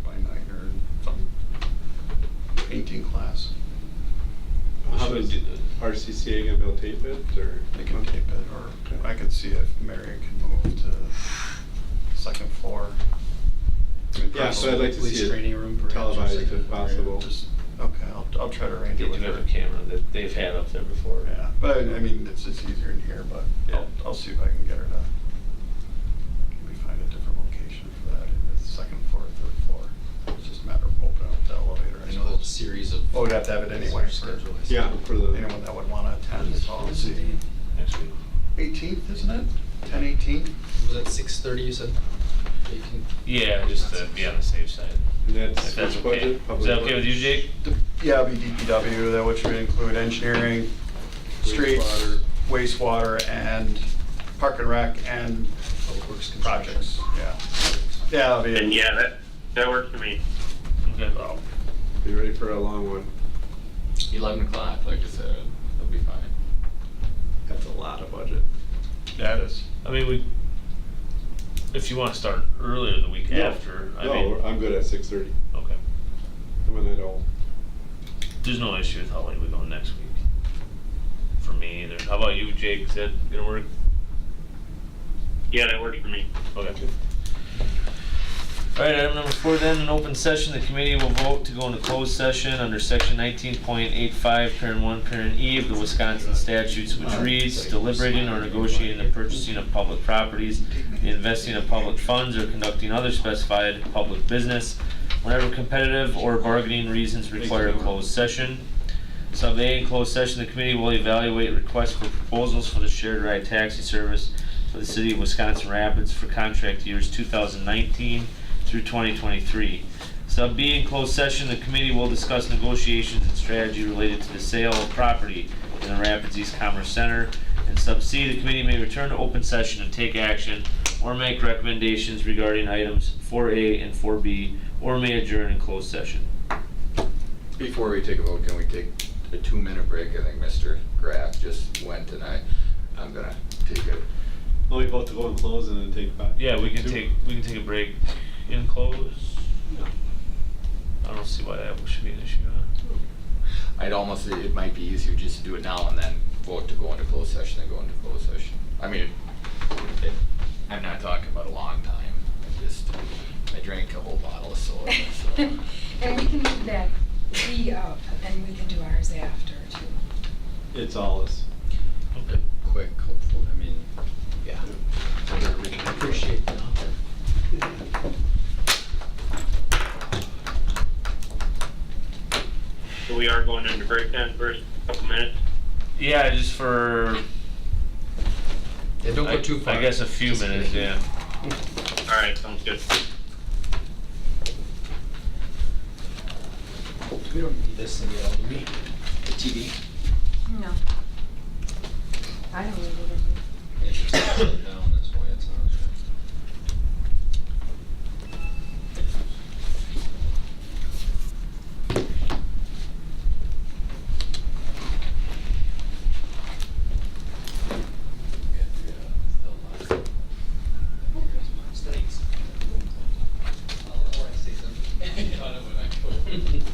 by night or some painting class. How does RCCA gonna be able to tape it, or? They can tape it, or I could see if Mary can move to second floor. Yeah, so I'd like to Police see training it room perhaps, or televised second if floor, yeah. possible. Just, okay, I'll try to arrange they it do with have her. a camera that they've had up there before. Yeah, but I mean, it's easier in here, but Yeah. I'll see if I can get her to maybe find a different location for that, in the second floor or third floor. It's just a matter of opening up the elevator. I know there's a series of. Oh, we'd have to have it anyway for Schedule. Yeah, for the. anyone that would wanna attend, so I'll see. Next week. 18th, isn't it? 10/18? Was that 6:30 you said? 18? Yeah, just to be on the safe side. And that's If that's which okay. budget? Is Public that okay with you, Works? Jake? Yeah, it'll be DPW, that which would include engineering, streets, Wastewater. wastewater, and park and rec, and Public Works construction. projects, yeah. Yeah, it'll be. And yeah, that works for me. Okay. Be ready for a long one. 11 o'clock, like I said, it'll be fine. That's a lot of budget. Yeah, it is. I mean, if you want to start earlier the week after, I No, mean, I'm good at 6:30. okay. I'm in that all. There's no issue with how late we go next week. For me either. How about you, Jake? Is that gonna work? Yeah, that works for me. Okay. All right, item number 4 then, an open session. The committee will vote to go into closed session under section 19.85, parent 1, parent E of the Wisconsin statutes, which reads, deliberating or negotiating the purchasing of public properties, the investing of public funds, or conducting other specified public business, whenever competitive or bargaining reasons require a closed session. Sub A, in closed session, the committee will evaluate requests for proposals for the shared ride taxi service for the city of Wisconsin Rapids for contract years 2019 through 2023. Sub B, in closed session, the committee will discuss negotiations and strategy related to the sale of property in the Rapids East Commerce Center. And sub C, the committee may return to open session and take action or make recommendations regarding items 4A and 4B, or may adjourn in closed session. Before we take a vote, can we take a 2-minute break? I think Mr. Graff just went, and I'm gonna take it. Well, we vote to go and close and then take back. Yeah, we can two. take a break in close. I don't see why that should be an issue, huh? I'd almost say it might be easier just to do it now and then vote to go into closed session and go into closed session. I mean, I'm not talking about a long time. I drank a whole bottle of soda, so. And we can move that fee up, and we can do ours after too. It's all us. Okay. Quick, hopefully, I mean, yeah. I appreciate the offer. So we are going into break then for a couple minutes. Yeah, just for, Yeah, don't go too far. I guess a few Just minutes, kidding. yeah. All right, sounds good. We don't need this in the do we? The TV? No. I don't need it. It's just upside down this way, it's not.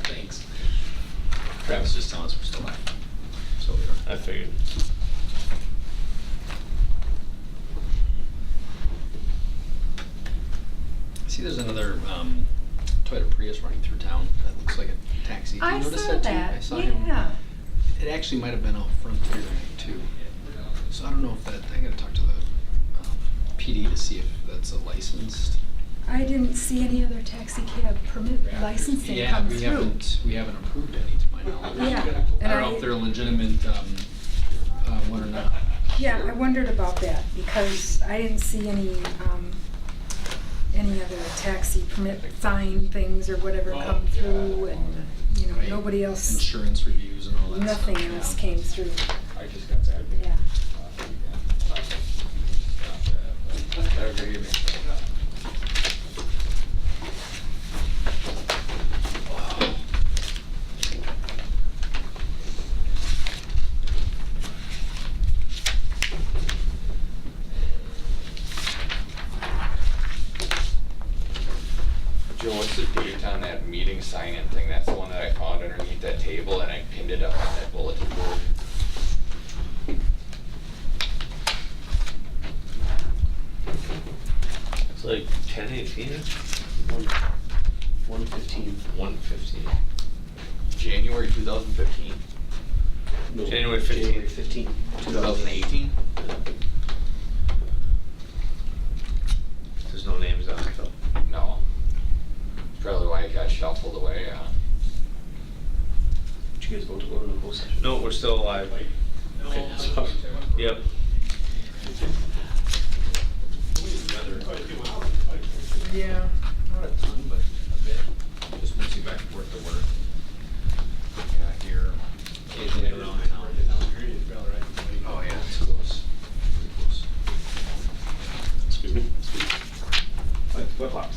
Thanks. Travis just telling us we're still live. So we are. I figured. See, there's another Toyota Prius running through town that looks like a taxi. Did you I notice saw that that, too? I saw him. yeah. It actually might have been out front here too. So I don't know if that, I gotta talk to the PD to see if that's a licensed. I didn't see any other taxi cab permit licensing Yeah, come we through. we haven't approved any to my knowledge. Yeah, I and don't know if they're a legitimate one or not. Yeah, I wondered about that because I didn't see any other taxi permit sign things or whatever come through, and Right. nobody else, Insurance reviews and all that stuff. nothing else yeah. came through. I just got that. Yeah. Have a great evening. Joe, what's the date on that meeting sign-in thing? That's the one that I found underneath that table and I pinned it up on that bulletin board. It's like 10:18, 115. 1:15. January 2015, No, January 15th. January 15th. 2018? There's no names on it though. No. Probably why it got shuffled away, Did you guys vote to go to the closed session? No, we're still alive. Okay, so- Yep. Yeah, not a ton, but a bit. Just mostly back and forth to work. Yeah, here, occasionally around town. Oh, yeah, it's close. Pretty close. Excuse me? Flip flops.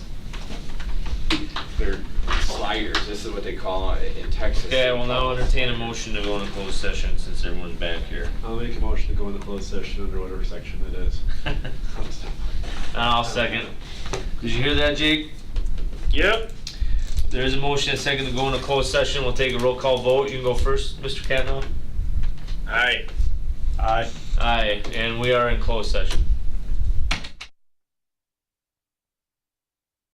They're sliders, this is what they call it in Texas. Okay, I will now entertain a motion to go into closed session since everyone's back here. I'll make a motion to go into closed session under whatever section it is. I'll second. Did you hear that, Jake? Yep. There is a motion and a second to go into closed session. We'll take a roll call vote. You can go first, Mr. Catno. All right. Aye. Aye, and we are in closed session.